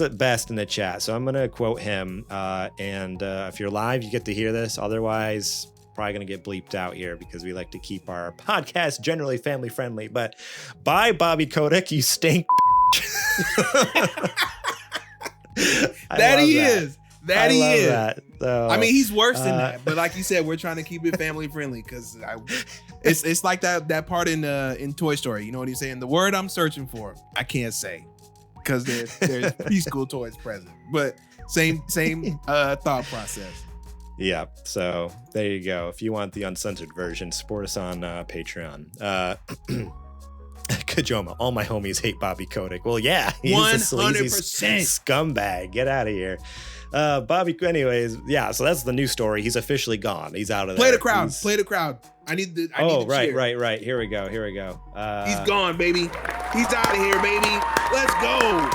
it best in the chat, so I'm going to quote him. And if you're live, you get to hear this. Otherwise, probably going to get bleeped out here because we like to keep our podcast generally family friendly. But bye, Bobby Kotick, you stink. That he is. That he is. That. So, I mean, he's worse than that. But like you said, we're trying to keep it family friendly because it's like that part in Toy Story. You know what he's saying? The word I'm searching for, I can't say because there's preschool toys present. But same thought process. Yeah, so there you go. If you want the uncensored version, support us on Patreon. Kajoma, all my homies hate Bobby Kotick. Well, yeah, he's 100%. A sleazy scumbag. Get out of here. Bobby, anyways, yeah, so that's the new story. He's officially gone. He's out of there. Play the crowd. Play the crowd. I need the right. Here we go. He's gone, baby. He's out of here, baby. Let's go.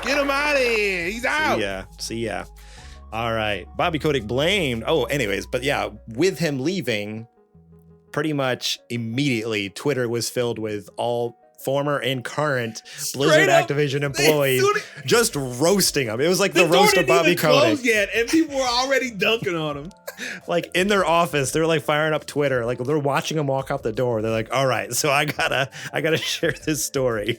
Get him out of here. He's out. See ya. All right. Bobby Kotick blamed. Oh, anyways, but yeah, with him leaving, pretty much immediately, Twitter was filled with all former and current Blizzard Activision employees just roasting him. It was like the roast of Bobby Kotick. Yet, and people were already dunking on him. Like in their office, they're like firing up Twitter. Like they're watching him walk out the door. They're like, all right, so I gotta share this story.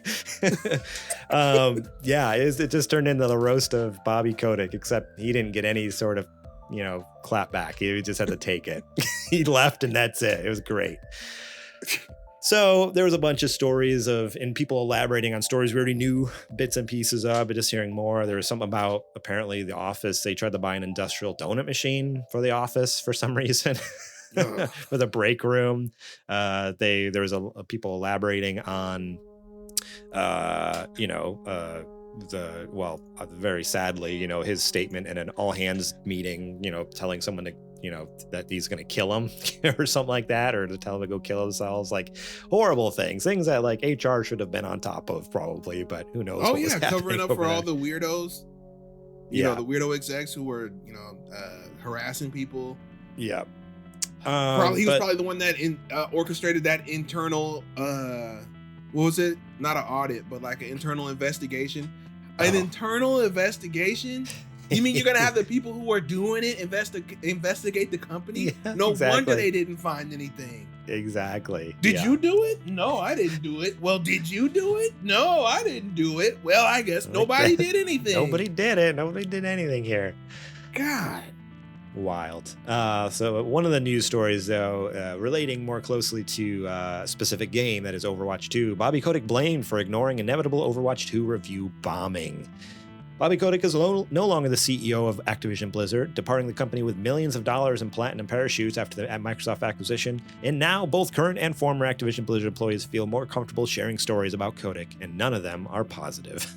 It just turned into the roast of Bobby Kotick, except he didn't get any sort of, clap back. He just had to take it. He left and that's it. It was great. So there was a bunch of stories and people elaborating on stories we already knew bits and pieces of, but just hearing more. There was something about apparently the office. They tried to buy an industrial donut machine for the office for some reason with a break room. There was people elaborating on, very sadly, his statement in an all hands meeting, telling someone to, that he's going to kill him or something like that, or to tell them to go kill themselves, like horrible things that like HR should have been on top of probably, but who knows. Oh yeah, covering up for all the weirdos, the weirdo execs who were, harassing people. Yeah. He was probably the one that orchestrated that internal, what was it? Not an audit, but like an internal investigation. An internal investigation? You mean you're going to have the people who are doing it investigate the company? Yeah, no wonder they didn't find anything. Exactly. Did you do it? No, I didn't do it. Well, did you do it? No, I didn't do it. Well, I guess nobody did anything. Nobody did it. Nobody did anything here. God. Wild. So one of the news stories, though, relating more closely to a specific game, that is Overwatch 2, Bobby Kotick blamed for ignoring inevitable Overwatch 2 review bombing. Bobby Kotick is no longer the CEO of Activision Blizzard, departing the company with millions of dollars in platinum parachutes after the Microsoft acquisition, and now both current and former Activision Blizzard employees feel more comfortable sharing stories about Kotick, and none of them are positive.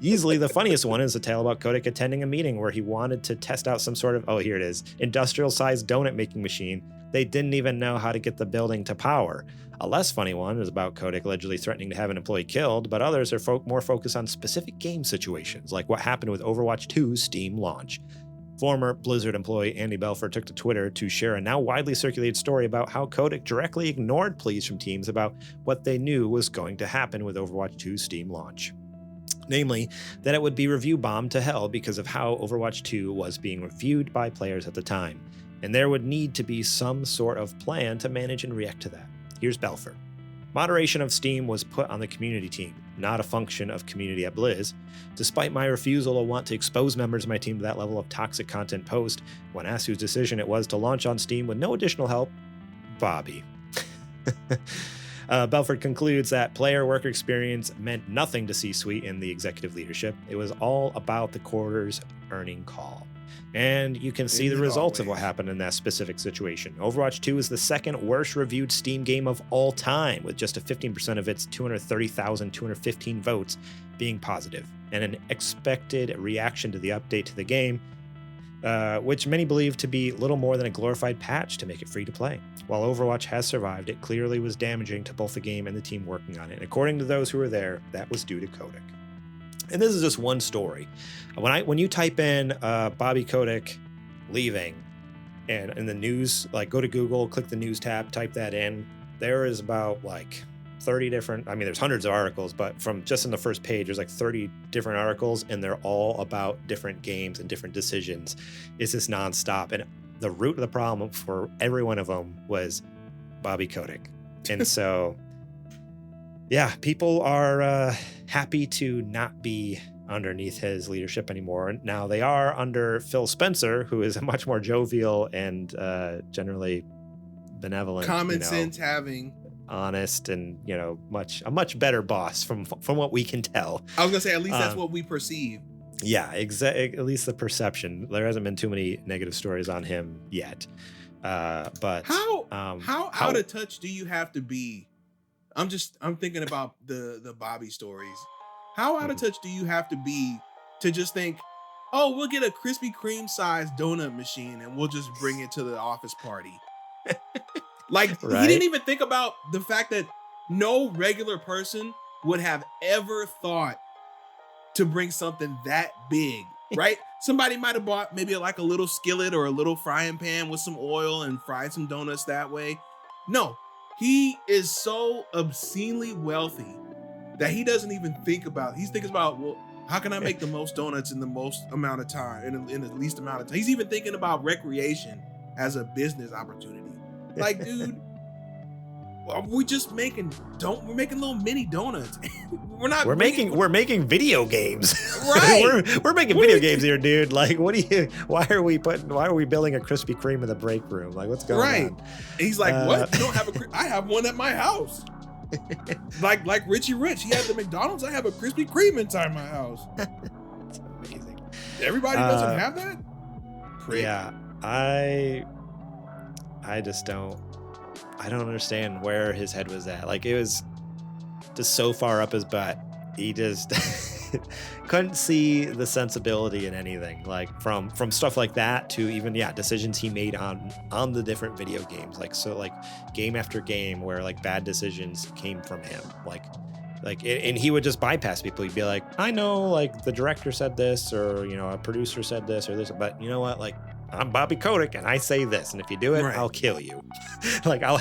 Easily the funniest one is a tale about Kotick attending a meeting where he wanted to test out some sort of, industrial-sized donut-making machine. They didn't even know how to get the building to power. A less funny one is about Kotick allegedly threatening to have an employee killed, but others are more focused on specific game situations, like what happened with Overwatch 2's Steam launch. Former Blizzard employee Andy Belfort took to Twitter to share a now widely circulated story about how Kotick directly ignored pleas from teams about what they knew was going to happen with Overwatch 2's Steam launch. Namely, that it would be review bombed to hell because of how Overwatch 2 was being reviewed by players at the time, and there would need to be some sort of plan to manage and react to that. Here's Belfort. Moderation of Steam was put on the community team, not a function of community at Blizz. Despite my refusal to want to expose members of my team to that level of toxic content post, when asked whose decision it was to launch on Steam with no additional help, Bobby. Belfort concludes that player worker experience meant nothing to C-suite and the executive leadership. It was all about the quarter's earning call. And you can see the results of what happened in that specific situation. Overwatch 2 is the second worst reviewed Steam game of all time, with just a 15% of its 230,215 votes being positive, and an expected reaction to the update to the game, which many believe to be little more than a glorified patch to make it free to play. While Overwatch has survived, it clearly was damaging to both the game and the team working on it. And according to those who were there, that was due to Kotick. And this is just one story. When you type in Bobby Kotick leaving, and in the news, like go to Google, click the news tab, type that in, there is about like 30 different, there's hundreds of articles, but from just in the first page, there's like 30 different articles, and they're all about different games and different decisions. It's just nonstop. And the root of the problem for every one of them was Bobby Kotick. And so, yeah, people are happy to not be underneath his leadership anymore. Now they are under Phil Spencer, who is a much more jovial and generally benevolent, common sense having, honest, and a much better boss from what we can tell. I was gonna say, at least that's what we perceive. Yeah, at least the perception. There hasn't been too many negative stories on him yet. But how out of touch do you have to be? I'm thinking about the Bobby stories. How out of touch do you have to be to just think, oh, we'll get a Krispy Kreme sized donut machine and we'll just bring it to the office party? Like, right? He didn't even think about the fact that no regular person would have ever thought to bring something that big, right? Somebody might have bought maybe like a little skillet or a little frying pan with some oil and fried some donuts that way. No, he is so obscenely wealthy that he doesn't even think about. He's thinking about, well, how can I make the most donuts in the most amount of time, in the least amount of time? He's even thinking about recreation as a business opportunity. Like, dude, we're just making little mini donuts. We're making video games. Right. we're making video games here, dude. Like, why are we building a Krispy Kreme in the break room? Like, what's going on? And he's like, what? You don't have I have one at my house. like Richie Rich. He had the McDonald's. I have a Krispy Kreme inside my house. That's amazing. Everybody doesn't have that? Prick. Yeah. I just don't understand where his head was at. Like, it was just so far up his butt. He just couldn't see the sensibility in anything, like from stuff like that to even decisions he made on the different video games, like game after game where like bad decisions came from him, and he would just bypass people. He'd be like, I know, like, the director said this, or a producer said this or this, but you know what, like, I'm Bobby Kotick and I say this, and if you do it, I'll kill you. Like, I'm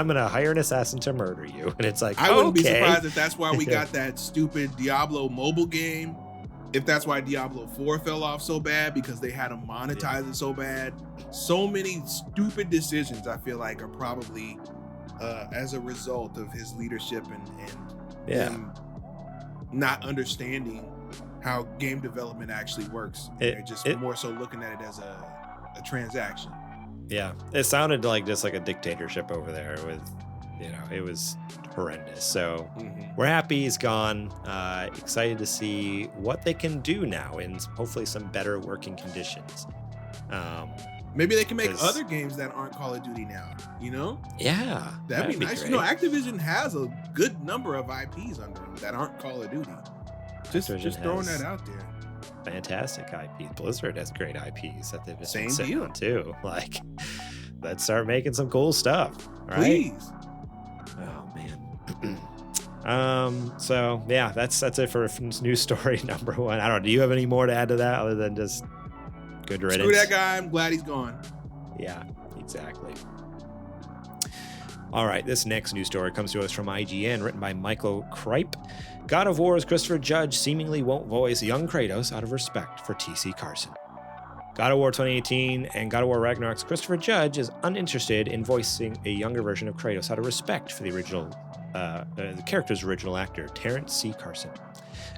gonna hire an assassin to murder you. And it's like, I wouldn't be surprised if that's why we got that stupid Diablo mobile game. If that's why Diablo 4 fell off so bad, because they had to monetize it so bad. So many stupid decisions, I feel like, are probably as a result of his leadership and him not understanding how game development actually works. They're just more so looking at it as a transaction. Yeah, it sounded like just like a dictatorship over there with, it was horrendous. So we're happy he's gone. Excited to see what they can do now in hopefully some better working conditions. Maybe they can make other games that aren't Call of Duty now, Yeah. That'd be nice. Great. Activision has a good number of IPs under them that aren't Call of Duty. Just throwing that out there. Fantastic IP. Blizzard has great IPs that they've been sitting deal on too. Like, let's start making some cool stuff, right? Please. Oh man. So yeah, that's it for news story number 1. I don't know. Do you have any more to add to that other than just good riddance? Screw that guy. I'm glad he's gone. Yeah, exactly. All right, this next news story comes to us from IGN, written by Michael Kripe. God of War's Christopher Judge seemingly won't voice young Kratos out of respect for T.C. Carson. God of War 2018 and God of War Ragnarok's Christopher Judge is uninterested in voicing a younger version of Kratos out of respect for the original, the character's original actor, Terrence C. Carson.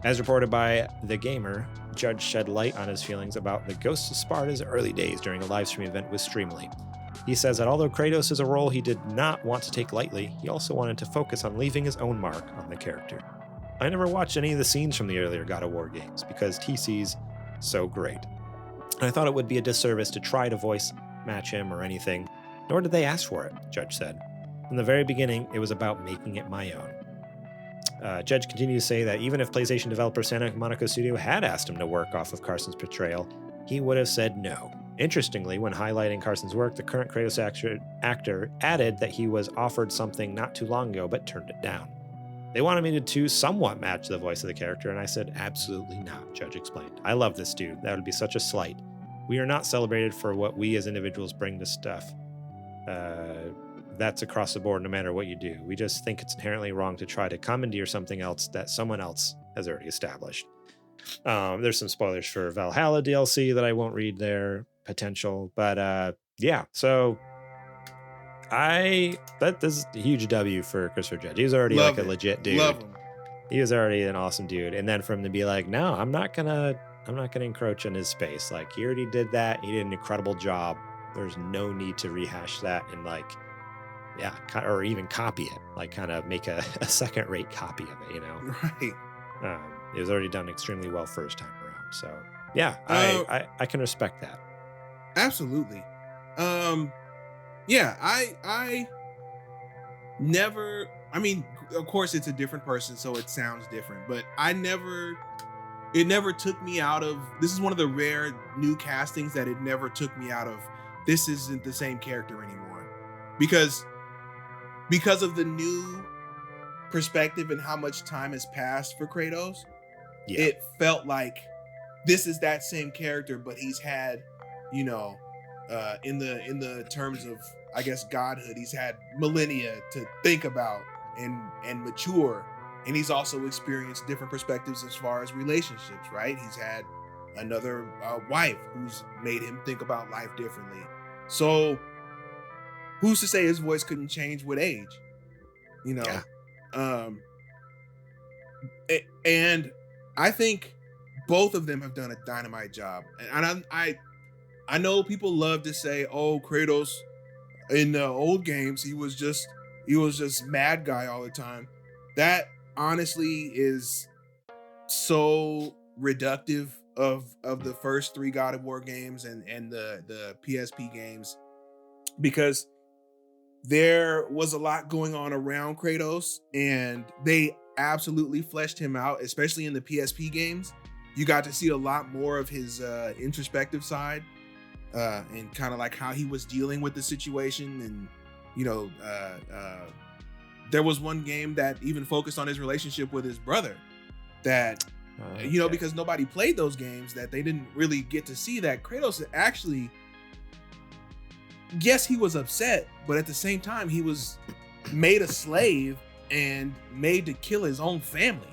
As reported by The Gamer, Judge shed light on his feelings about the Ghosts of Sparta's early days during a live stream event with Streamly. He says that although Kratos is a role he did not want to take lightly, he also wanted to focus on leaving his own mark on the character. I never watched any of the scenes from the earlier God of War games because TC's so great. And I thought it would be a disservice to try to voice match him or anything, nor did they ask for it, Judge said. From the very beginning, it was about making it my own. Judge continued to say that even if PlayStation developer Santa Monica Studio had asked him to work off of Carson's portrayal, he would have said no. Interestingly, when highlighting Carson's work, the current Kratos actor added that he was offered something not too long ago but turned it down. They wanted me to somewhat match the voice of the character, and I said, absolutely not, Judge explained. I love this dude. That would be such a slight. We are not celebrated for what we as individuals bring to stuff. That's across the board, no matter what you do. We just think it's inherently wrong to try to commandeer something else that someone else has already established. There's some spoilers for Valhalla DLC that I won't read there, potential. But yeah, so this is a huge W for Christopher Judge. He's already a legit dude. Love him. He was already an awesome dude. And then for him to be like, no, I'm not gonna encroach on his space. Like, he already did that. He did an incredible job. There's no need to rehash that and or even copy it. Like, kind of make a second-rate copy of it, Right. It was already done extremely well first time around. So yeah, I can respect that. Absolutely. Yeah, I never, I mean, of course it's a different person, so it sounds different, but it never took me out of, this is one of the rare new castings that it never took me out of, this isn't the same character anymore. Because of the new perspective and how much time has passed for Kratos, it felt like this is that same character, but he's had, you know, in the terms of, I guess, godhood, he's had millennia to think about and mature, and he's also experienced different perspectives as far as relationships, right? He's had another wife who's made him think about life differently. So who's to say his voice couldn't change with age? You know? Yeah. And I think both of them have done a dynamite job. And I know people love to say, oh, Kratos in the old games, he was just mad guy all the time. That honestly is so reductive of the first 3 God of War games and the PSP games, because there was a lot going on around Kratos, and they absolutely fleshed him out, especially in the PSP games. You got to see a lot more of his introspective side, and kind of like how he was dealing with the situation. And, you know, there was one game that even focused on his relationship with his brother that, you know, because nobody played those games, that they didn't really get to see that Kratos actually, yes, he was upset, but at the same time, he was made a slave and made to kill his own family.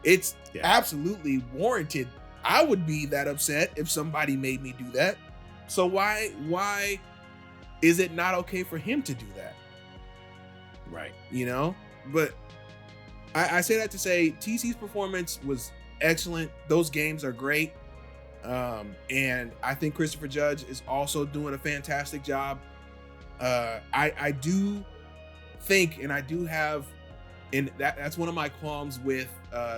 It's absolutely warranted. I would be that upset if somebody made me do that. So why is it not okay for him to do that? Right. You know, but I say that to say TC's performance was excellent. Those games are great. And I think Christopher Judge is also doing a fantastic job. I do think, and I do have, and that's one of my qualms with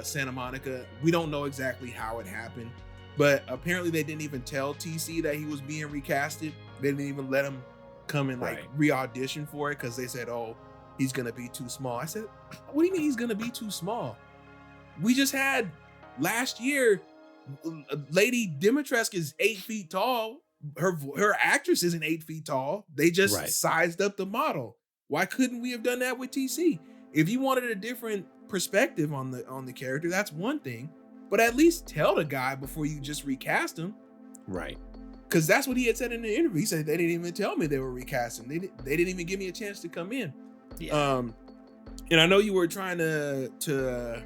Santa Monica. We don't know exactly how it happened, but apparently they didn't even tell TC that he was being recasted. They didn't even let him come and like re-audition for it, because they said, oh, he's gonna be too small. I said, what do you mean he's gonna be too small? We just had last year, Lady Dimitrescu is 8 feet tall. Her actress isn't 8 feet tall. They just sized up the model. Why couldn't we have done that with TC? If you wanted a different perspective on the character, that's one thing, but at least tell the guy before you just recast him. Right. Because that's what he had said in the interview. He said they didn't even tell me they were recasting. They didn't even give me a chance to come in. Yeah. And I know you were trying to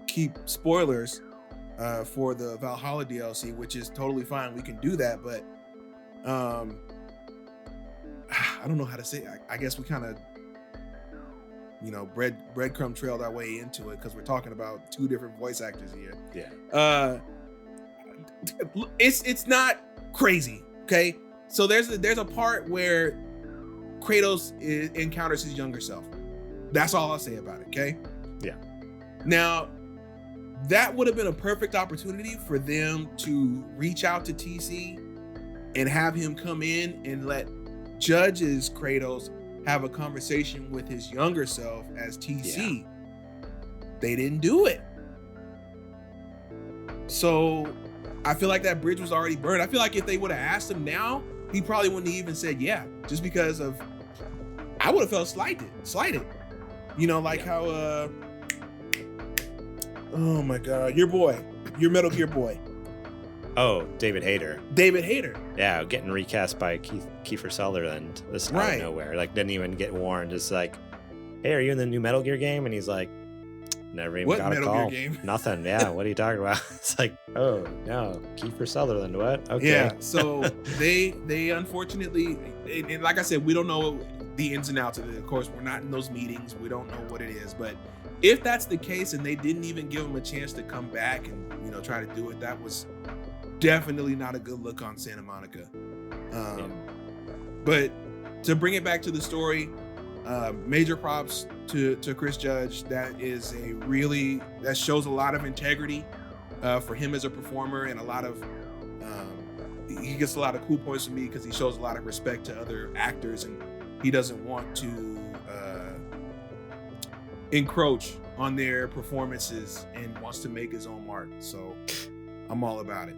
keep spoilers for the Valhalla DLC, which is totally fine. We can do that, but I don't know how to say it. I guess we kind of, you know, breadcrumb trailed our way into it, because we're talking about 2 different voice actors here. Yeah. It's not crazy, okay? So there's a part where Kratos encounters his younger self. That's all I'll say about it, okay? Yeah. Now, that would have been a perfect opportunity for them to reach out to TC and have him come in and let Judge's Kratos have a conversation with his younger self as TC. Yeah. They didn't do it. So I feel like that bridge was already burned. I feel like if they would have asked him now, he probably wouldn't have even said yeah, just because of, I would have felt slighted. You know, like how, oh my God, your Metal Gear boy. Oh, David Hayter. Yeah, getting recast by Kiefer Sutherland. This out of nowhere. Like, didn't even get warned. Just like, hey, are you in the new Metal Gear game? And he's like, never even got a call. What Metal Gear game? Nothing. Yeah, what are you talking about? It's like, oh no, Kiefer Sutherland. What? Okay. Yeah. So they unfortunately, and like I said, we don't know the ins and outs of it. Of course, we're not in those meetings. We don't know what it is. But if that's the case, and they didn't even give him a chance to come back and, you know, try to do it, that was definitely not a good look on Santa Monica. But to bring it back to the story, major props to Chris Judge. That shows a lot of integrity for him as a performer, and a lot of he gets a lot of cool points from me because he shows a lot of respect to other actors, and he doesn't want to encroach on their performances and wants to make his own mark. So I'm all about it.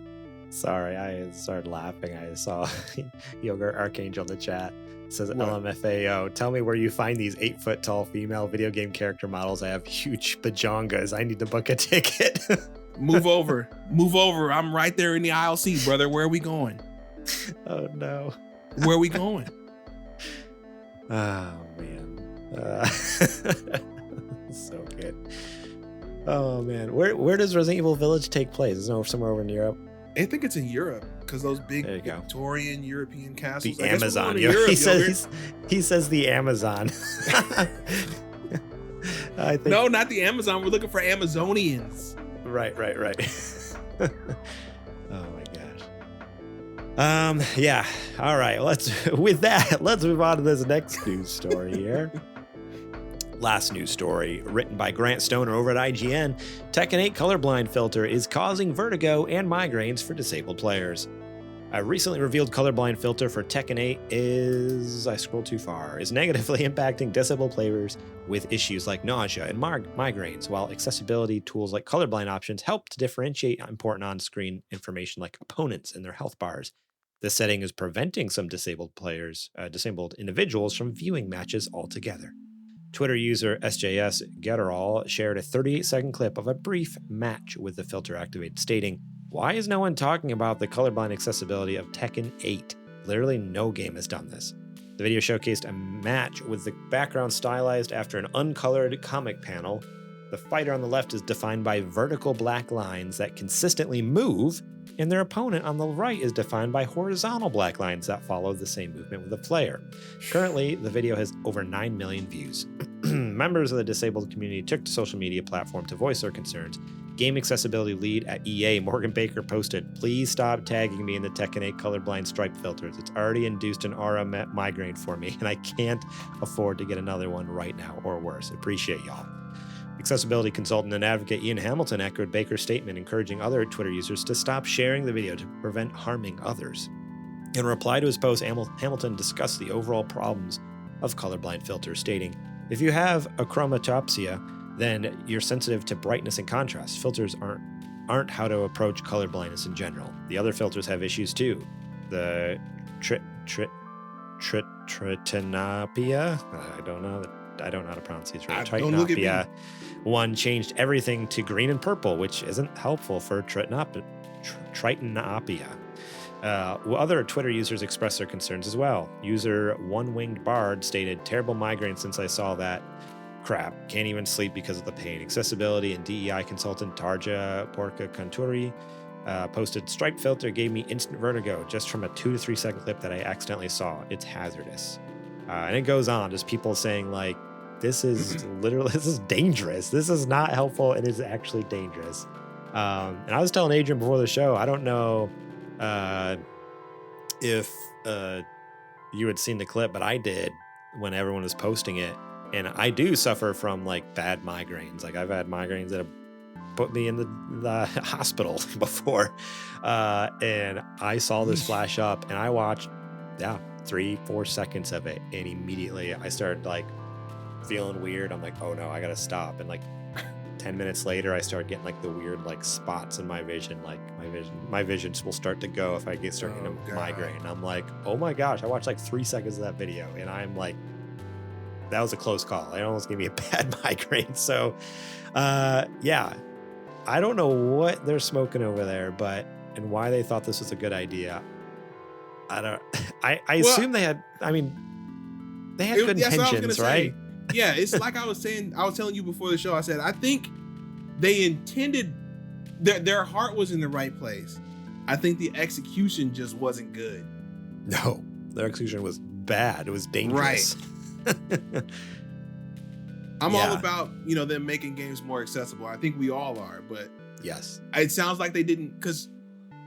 Sorry, I started laughing. I saw Yogurt Archangel in the chat. It says, what? LMFAO, tell me where you find these 8-foot tall female video game character models. I have huge bajongas. I need to book a ticket. Move over. I'm right there in the aisle seat, brother. Where are we going? Oh, no. Where are we going? Oh, man. So good. Oh, man. Where does Resident Evil Village take place? Isn't it somewhere over in Europe? I think it's in Europe because those big Victorian European castles. The Amazon. Europe, he says the Amazon. I think... No, not the Amazon. We're looking for Amazonians. Right. Oh my gosh. Yeah. All right. Let's move on to this next news story here. Last news story, written by Grant Stoner over at IGN. Tekken 8 colorblind filter is causing vertigo and migraines for disabled players. A recently revealed colorblind filter for Tekken 8 is negatively impacting disabled players with issues like nausea and migraines, while accessibility tools like colorblind options help to differentiate important on-screen information like opponents and their health bars. This setting is preventing some disabled individuals from viewing matches altogether. Twitter user SJS Getterall shared a 38-second clip of a brief match with the filter activated, stating, "Why is no one talking about the colorblind accessibility of Tekken 8? Literally no game has done this." The video showcased a match with the background stylized after an uncolored comic panel. The fighter on the left is defined by vertical black lines that consistently move, and their opponent on the right is defined by horizontal black lines that follow the same movement with the player. Currently, the video has over 9 million views. Members of the disabled community took to social media platform to voice their concerns. Game accessibility lead at EA, Morgan Baker, posted, "Please stop tagging me in the Tekken 8 colorblind stripe filters. It's already induced an aura migraine for me, and I can't afford to get another one right now, or worse. Appreciate y'all." Accessibility consultant and advocate Ian Hamilton echoed Baker's statement, encouraging other Twitter users to stop sharing the video to prevent harming others. In reply to his post, Hamilton discussed the overall problems of colorblind filters, stating, "If you have achromatopsia, then you're sensitive to brightness and contrast. Filters aren't how to approach color blindness in general. The other filters have issues too. The tritanopia, I don't know how to pronounce these right. Tritanopia one changed everything to green and purple, which isn't helpful for tritanopia. Other Twitter users expressed their concerns as well. User One Winged Bard stated, "Terrible migraine since I saw that. Crap, can't even sleep because of the pain." Accessibility and DEI consultant Tarja Porca Canturi posted, "Stripe filter gave me instant vertigo just from a 2 to 3 second clip that I accidentally saw. It's hazardous." And it goes on, just people saying like, this is dangerous. This is not helpful. It is actually dangerous. And I was telling Adrian before the show, I don't know if you had seen the clip, but I did when everyone was posting it. And I do suffer from like bad migraines. Like I've had migraines that have put me in the hospital before. And I saw this flash up and I watched, 3-4 seconds of it. And immediately I started like feeling weird. I'm like, oh no, I gotta stop. And like 10 minutes later, I started getting like the weird like spots in my vision. Like my visions will start to go if I start getting a migraine. And I'm like, oh my gosh, I watched like 3 seconds of that video. And I'm like, that was a close call. It almost gave me a bad migraine. So, I don't know what they're smoking over there, and why they thought this was a good idea. I assume they had, they had good intentions, right? Yeah, it's like I was telling you before the show, I said, I think they intended, their heart was in the right place. I think the execution just wasn't good. No, their execution was bad. It was dangerous. Right. I'm all about, them making games more accessible. I think we all are, but yes, it sounds like they didn't, because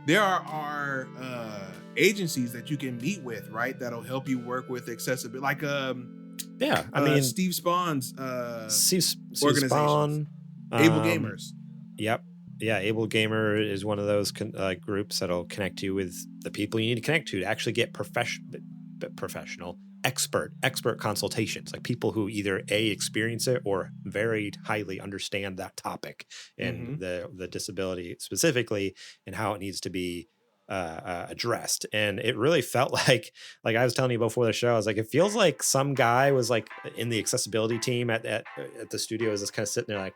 there are agencies that you can meet with, right? That'll help you work with accessibility. Like, Steve Spawn's organization, Spawn, Able Gamers. Yep. Yeah, Able Gamer is one of those groups that'll connect you with the people you need to connect to actually get professional expert consultations, like people who either experience it or very highly understand that topic and the disability specifically and how it needs to be addressed. And it really felt like I was telling you before the show, I was like, it feels like some guy was like in the accessibility team at the studio is just kind of sitting there like,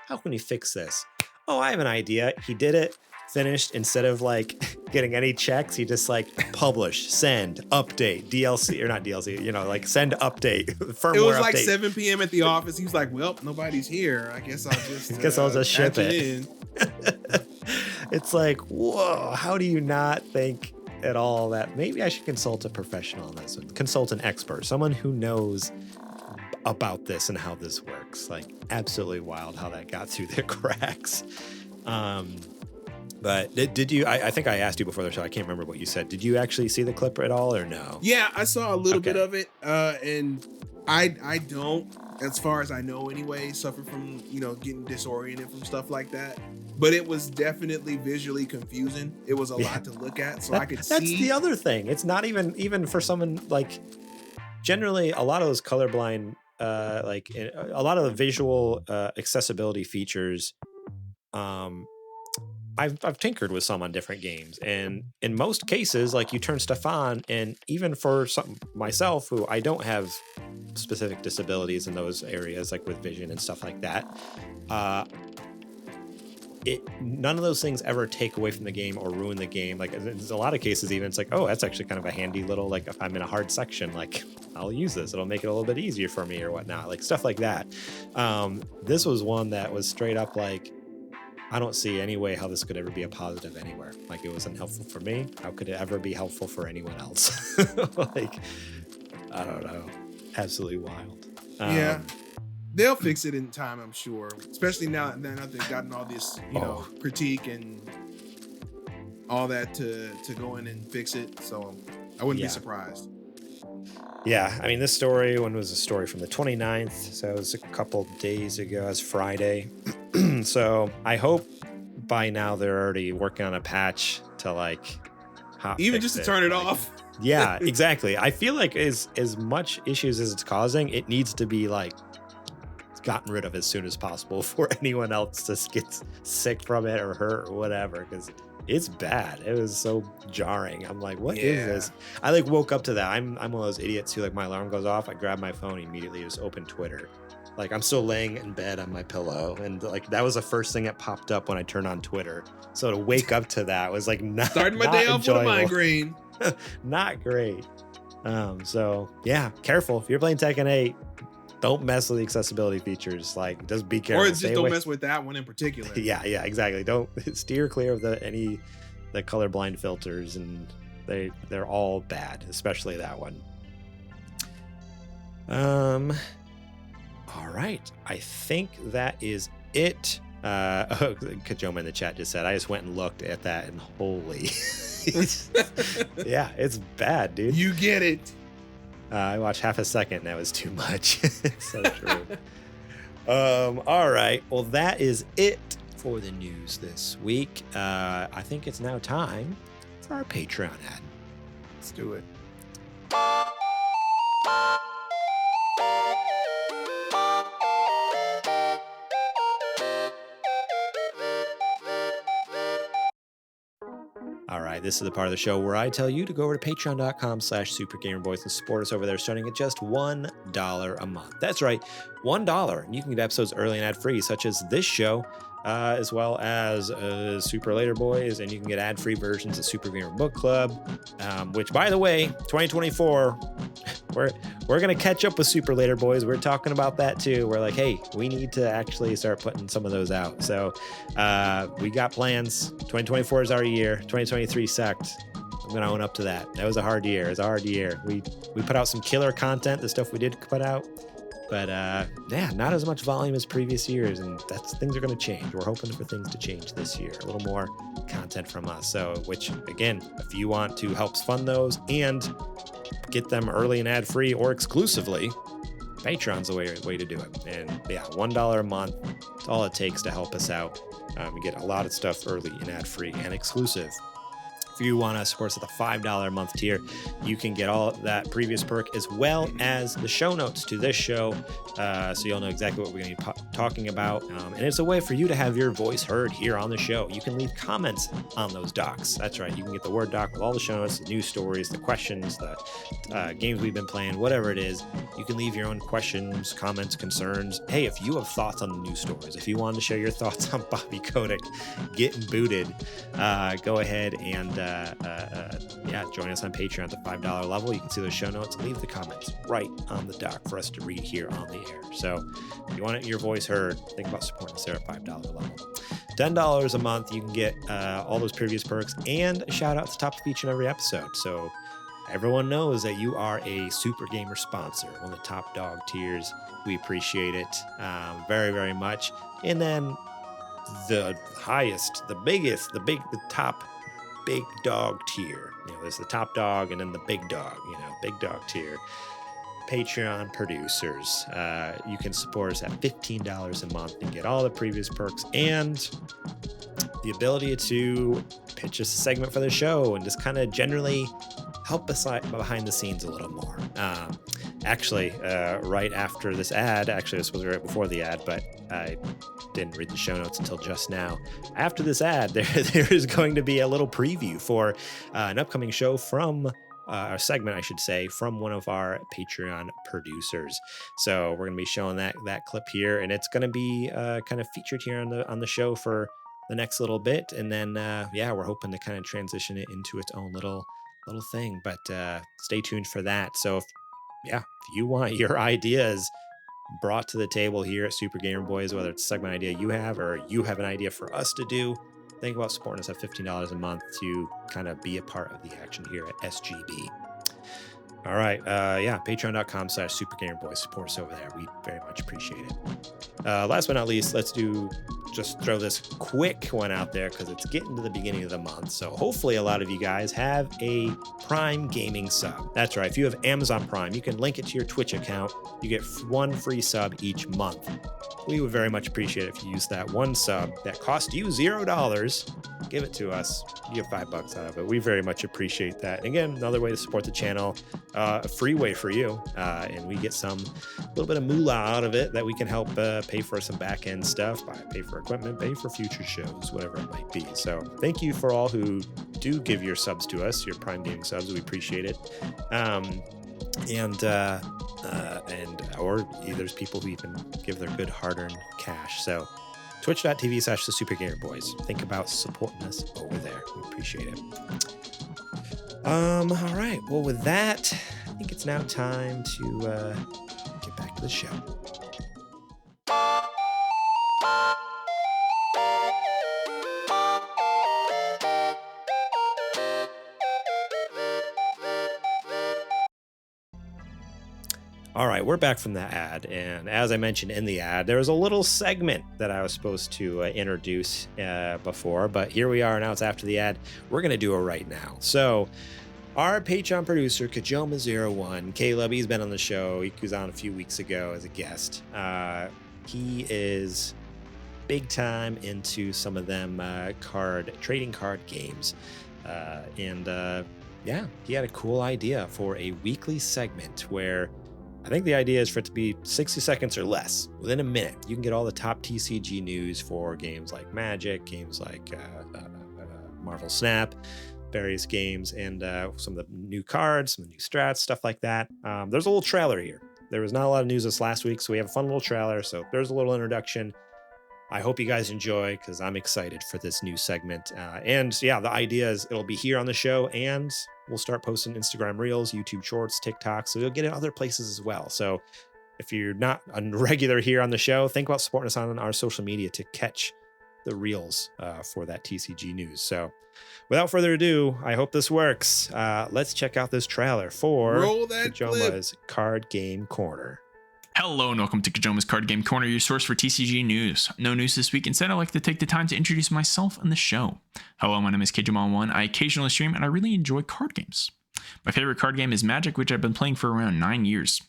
how can we fix this? Oh, I have an idea. He did it, finished. Instead of like getting any checks, he just like publish, send, update, DLC or not DLC, like send update. Firmware it was like update. 7 p.m. at the office. He was like, well, nobody's here. I guess I'll just ship it. It's like, whoa, how do you not think at all that maybe I should consult a professional on this, consult an expert, someone who knows about this and how this works. Like, absolutely wild how that got through the cracks. But did you, I think I asked you before the show, I can't remember what you said. Did you actually see the clip at all or no? Yeah, I saw a little bit of it. And I don't, as far as I know anyway, suffer from, getting disoriented from stuff like that. But it was definitely visually confusing. It was a lot to look at, so I could see. That's the other thing. It's not even for someone like, generally a lot of those colorblind, like a lot of the visual accessibility features, I've tinkered with some on different games, and in most cases, like you turn stuff on, and even for myself who I don't have specific disabilities in those areas, like with vision and stuff like that, none of those things ever take away from the game or ruin the game. Like there's a lot of cases, even it's like, oh, that's actually kind of a handy little, like if I'm in a hard section, like I'll use this, it'll make it a little bit easier for me or whatnot, like stuff like that. This was one that was straight up like, I don't see any way how this could ever be a positive anywhere. Like it wasn't helpful for me. How could it ever be helpful for anyone else? Like, I don't know. Absolutely wild. Yeah. They'll fix it in time, I'm sure. Especially now that they've gotten all this, critique and all that to go in and fix it. So I wouldn't be surprised. Yeah, I mean, this story, when was the story? From the 29th, so it was a couple days ago. It was Friday. So I hope by now they're already working on a patch to like even just to turn it off. Yeah, exactly. I feel like as much issues as it's causing, it needs to be like gotten rid of as soon as possible before anyone else just gets sick from it or hurt or whatever, because it's bad. It was so jarring. I'm like, what is this? I like woke up to that. I'm one of those idiots who, like, my alarm goes off, I grab my phone immediately, just open Twitter. Like, I'm still laying in bed on my pillow, and like that was the first thing that popped up when I turned on Twitter. So to wake up to that was like not starting my day off with a migraine. Not great. So yeah, careful if you're playing Tekken 8. Don't mess with the accessibility features. Like, just be careful. Or just don't mess with that one in particular. Yeah, exactly. Don't steer clear of the colorblind filters, and they're all bad, especially that one. All right, I think that is it. Kajoma in the chat just said, I just went and looked at that, and holy, yeah, it's bad, dude. You get it. I watched half a second, and that was too much. So true. All right, well, that is it for the news this week. I think it's now time for our Patreon ad. Let's do it. All right, this is the part of the show where I tell you to go over to patreon.com/supergamerboys and support us over there, starting at just $1 a month. That's right, $1. And you can get episodes early and ad-free, such as this show, as well as Super Later Boys, and you can get ad-free versions of Super Gamer Book Club, which, by the way, 2024, we're going to catch up with Super Later Boys. We're talking about that too. We're like, hey, we need to actually start putting some of those out. So we got plans. 2024 is our year. 2023 sucked. I'm going to own up to that. That was a hard year. It was a hard year. We put out some killer content, the stuff we did put out. But not as much volume as previous years, and things are going to change. We're hoping for things to change this year. A little more content from us. So, which, again, if you want to help fund those and get them early and ad-free or exclusively, Patreon's the way to do it. And yeah, $1 a month, it's all it takes to help us out. You get a lot of stuff early and ad-free and exclusive. If you want to support us at the $5 a month tier, you can get all that previous perk as well as the show notes to this show, so you'll know exactly what we're going to be talking about. And it's a way for you to have your voice heard here on the show. You can leave comments on those docs. That's right. You can get the Word doc with all the show notes, the news stories, the questions, the games we've been playing, whatever it is. You can leave your own questions, comments, concerns. Hey, if you have thoughts on the news stories, if you wanted to share your thoughts on Bobby Kotick getting booted, go ahead and join us on Patreon at the $5 level. You can see those show notes. Leave the comments right on the doc for us to read here on the air. So if you want your voice heard, think about supporting us there at $5 level. $10 a month, you can get all those previous perks and a shout out at the top of each and every episode. So everyone knows that you are a Super Gamer sponsor, one of the top dog tiers. We appreciate it very, very much. And then the highest, the top big dog tier. There's the top dog and then the big dog, big dog tier. Patreon producers. You can support us at $15 a month and get all the previous perks and the ability to pitch us a segment for the show and just kind of generally help us behind the scenes a little more. Right after this ad, this was right before the ad, but I didn't read the show notes until just now. After this ad, there is going to be a little preview for an upcoming show from a segment, I should say, from one of our Patreon producers. So we're going to be showing that clip here, and it's going to be kind of featured here on the show for the next little bit, and then we're hoping to kind of transition it into its own little thing. But stay tuned for that. So if you want your ideas brought to the table here at Super Gamer Boys, whether it's a segment idea you have or you have an idea for us to do, think about supporting us at $15 a month to kind of be a part of the action here at SGB. All right. Patreon.com/Super Gamer Boys. Support us over there. We very much appreciate it. Last but not least, let's just throw this quick one out there because it's getting to the beginning of the month. So hopefully a lot of you guys have a Prime Gaming sub. That's right. If you have Amazon Prime, you can link it to your Twitch account. You get one free sub each month. We would very much appreciate it if you use that one sub that cost you $0. Give it to us. You get $5 out of it. We very much appreciate that. And again, another way to support the channel, a free way for you. And we get a little bit of moolah out of it that we can help pay for some back end stuff, pay for equipment, pay for future shows, whatever it might be. So thank you for all who do give your subs to us, your Prime Gaming subs. We appreciate it. Or there's people who even give their good hard-earned cash. So twitch.tv/the Super Gamer Boys. Think about supporting us over there. We appreciate it. All right. Well, with that, I think it's now time to get back to the show. All right, we're back from that ad, and as I mentioned in the ad, there was a little segment that I was supposed to introduce before, but here we are, now it's after the ad. We're going to do it right now. So, our Patreon producer, Kajoma01, Caleb, he's been on the show. He was on a few weeks ago as a guest. He is big time into some of them trading card games. He had a cool idea for a weekly segment where I think the idea is for it to be 60 seconds or less. Within a minute, you can get all the top TCG news for games like Magic, games like Marvel Snap, various games, and some of the new cards, some of the new strats, stuff like that. There's a little trailer here. There was not a lot of news this last week, so we have a fun little trailer. So there's a little introduction. I hope you guys enjoy because I'm excited for this new segment. The idea is it'll be here on the show, and we'll start posting Instagram Reels, YouTube Shorts, TikTok, so you'll get it other places as well. So if you're not a regular here on the show, think about supporting us on our social media to catch the Reels for that TCG news. So without further ado, I hope this works. Let's check out this trailer for Kajoma's Card Game Corner. Hello and welcome to Kajoma's Card Game Corner, your source for TCG news. No news this week. Instead, I'd like to take the time to introduce myself and the show. Hello, my name is Kajoma01. I occasionally stream and I really enjoy card games. My favorite card game is Magic, which I've been playing for around 9 years.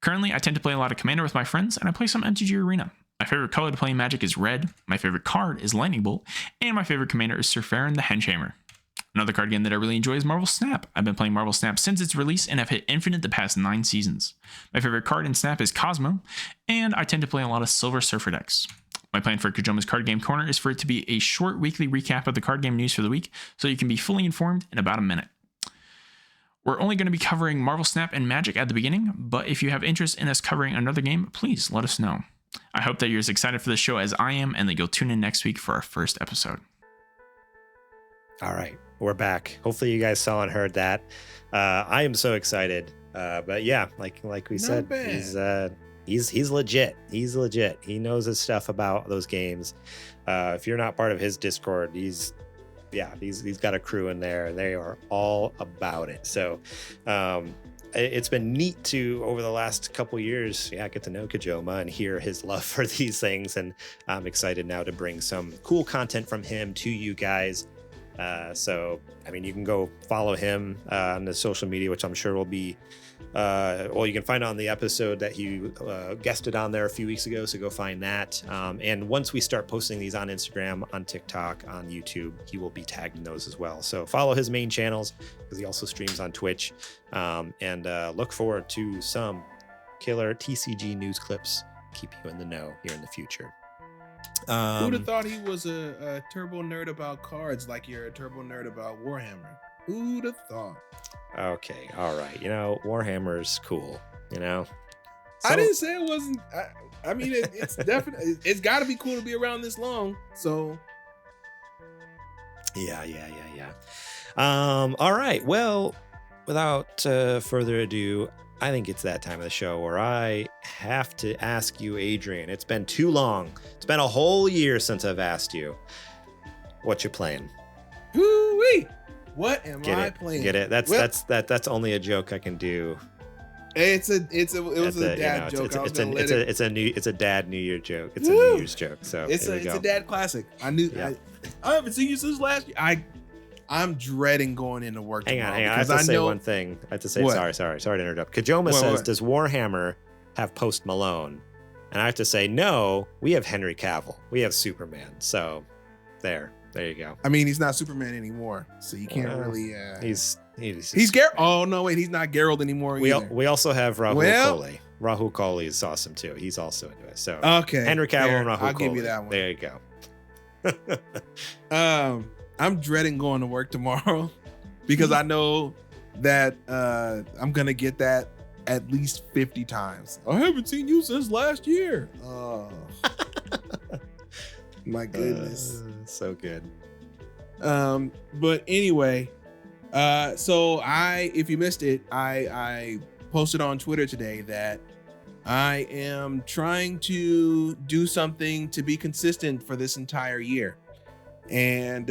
Currently, I tend to play a lot of Commander with my friends and I play some MTG Arena. My favorite color to play in Magic is red, my favorite card is Lightning Bolt, and my favorite commander is Sir Farron the Henchhammer. Another card game that I really enjoy is Marvel Snap. I've been playing Marvel Snap since its release and have hit Infinite the past 9 seasons. My favorite card in Snap is Cosmo, and I tend to play a lot of Silver Surfer decks. My plan for Kajoma's Card Game Corner is for it to be a short weekly recap of the card game news for the week, so you can be fully informed in about a minute. We're only going to be covering Marvel Snap and Magic at the beginning, but if you have interest in us covering another game, please let us know. I hope that you're as excited for the show as I am, and that you'll tune in next week for our first episode. All right, we're back. Hopefully you guys saw and heard that. I am so excited. But yeah, like we said, he's legit. He's legit. He knows his stuff about those games. If you're not part of his Discord, he's got a crew in there, and they are all about it. So it's been neat to, over the last couple years, get to know Kajoma and hear his love for these things. And I'm excited now to bring some cool content from him to you guys. So, I mean, you can go follow him on the social media, which I'm sure will be, you can find on the episode that he guested on there a few weeks ago. So go find that. And once we start posting these on Instagram, on TikTok, on YouTube, he will be tagging those as well. So follow his main channels, because he also streams on Twitch, and look forward to some killer TCG news clips. Keep you in the know here in the future. Who'd have thought he was a turbo nerd about cards like you're a turbo nerd about Warhammer? Who'd have thought? Okay, all right. Warhammer's cool, So, I didn't say it wasn't. I mean, it's definitely, it's got to be cool to be around this long. So, yeah. All right. Well, without further ado, I think it's that time of the show where I have to ask you, Adrian. It's been too long. It's been a whole year since I've asked you. What you playing? Woo-wee! What am I playing? Get it? That's only a joke I can do. It was a dad joke. It's a dad New Year joke. It's a New Year's joke. So it's a dad classic. I knew. Yeah. I haven't seen you since last year. I'm dreading going into work. Hang on. I have to say one thing. I have to say, sorry to interrupt. Kajoma says, does Warhammer have Post Malone? And I have to say, no, we have Henry Cavill. We have Superman. So there you go. I mean, he's not Superman anymore, so you can't really. He's Geralt. Oh no, wait, he's not Geralt anymore. We also have Rahul Kohli. Rahul Kohli is awesome too. He's also into it. So okay, Henry Cavill and Rahul Kohli. I'll give you that one. There you go. I'm dreading going to work tomorrow because I know that I'm gonna get that at least 50 times. I haven't seen you since last year. Oh, my goodness, so good. But anyway, so if you missed it, I posted on Twitter today that I am trying to do something to be consistent for this entire year. And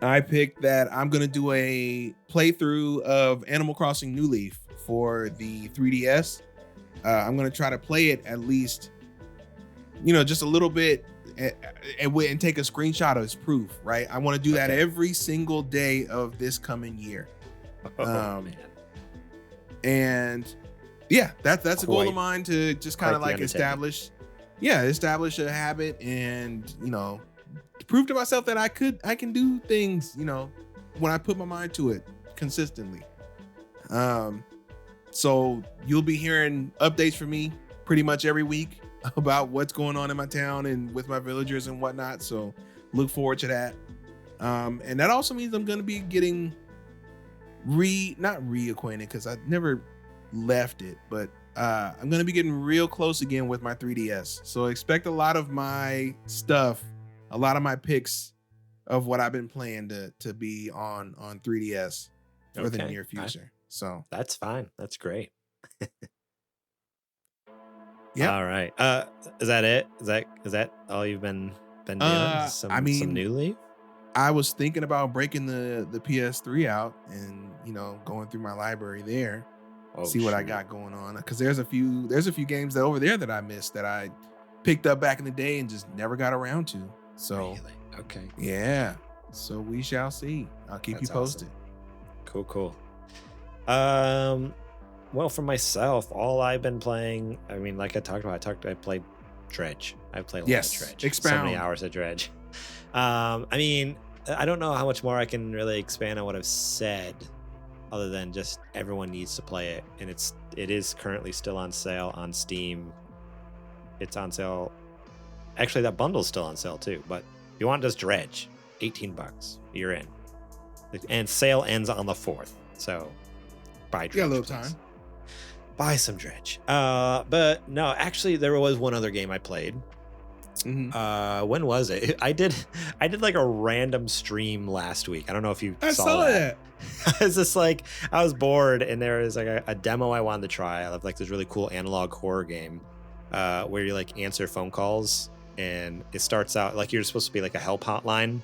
I picked that I'm going to do a playthrough of Animal Crossing New Leaf for the 3DS. I'm going to try to play it at least, just a little bit and take a screenshot as proof, right? I want to do that every single day of this coming year. Man. And yeah, that's a goal of mine, to just kind of like establish a habit and, prove to myself that I can do things, when I put my mind to it consistently. So you'll be hearing updates from me pretty much every week about what's going on in my town and with my villagers and whatnot. So look forward to that. And that also means I'm going to be getting not reacquainted, because I never left it, but I'm going to be getting real close again with my 3DS. So expect a lot of my stuff, a lot of my picks of what I've been playing to be on 3DS for the near future. So that's fine. That's great. Yeah. All right. Is that it? Is that all you've been doing? Some New Leaf? I was thinking about breaking the PS3 out and, going through my library there, see what I got going on. Because there's a few games over there that I missed that I picked up back in the day and just never got around to. So really? Okay. Yeah. So we shall see. I'll keep you posted. Awesome. Cool. Well, for myself, all I've been playing, I mean, like I talked about, I played Dredge. I've played a Yes. lot of Dredge. Expound. So many hours of Dredge. I mean, I don't know how much more I can really expand on what I've said, other than just everyone needs to play it, and it is currently still on sale on Steam. It's on sale. Actually, that bundle's still on sale too. But if you want just Dredge, $18, you're in. And sale ends on the 4th, so buy Dredge. You got a little please. time. Buy some Dredge. But no, actually, there was one other game I played. Mm-hmm. When was it? I did like a random stream last week. I don't know if you saw that. I was just like, I was bored, and there was like a demo I wanted to try of like this really cool analog horror game, where you like answer phone calls, and it starts out like you're supposed to be like a help hotline.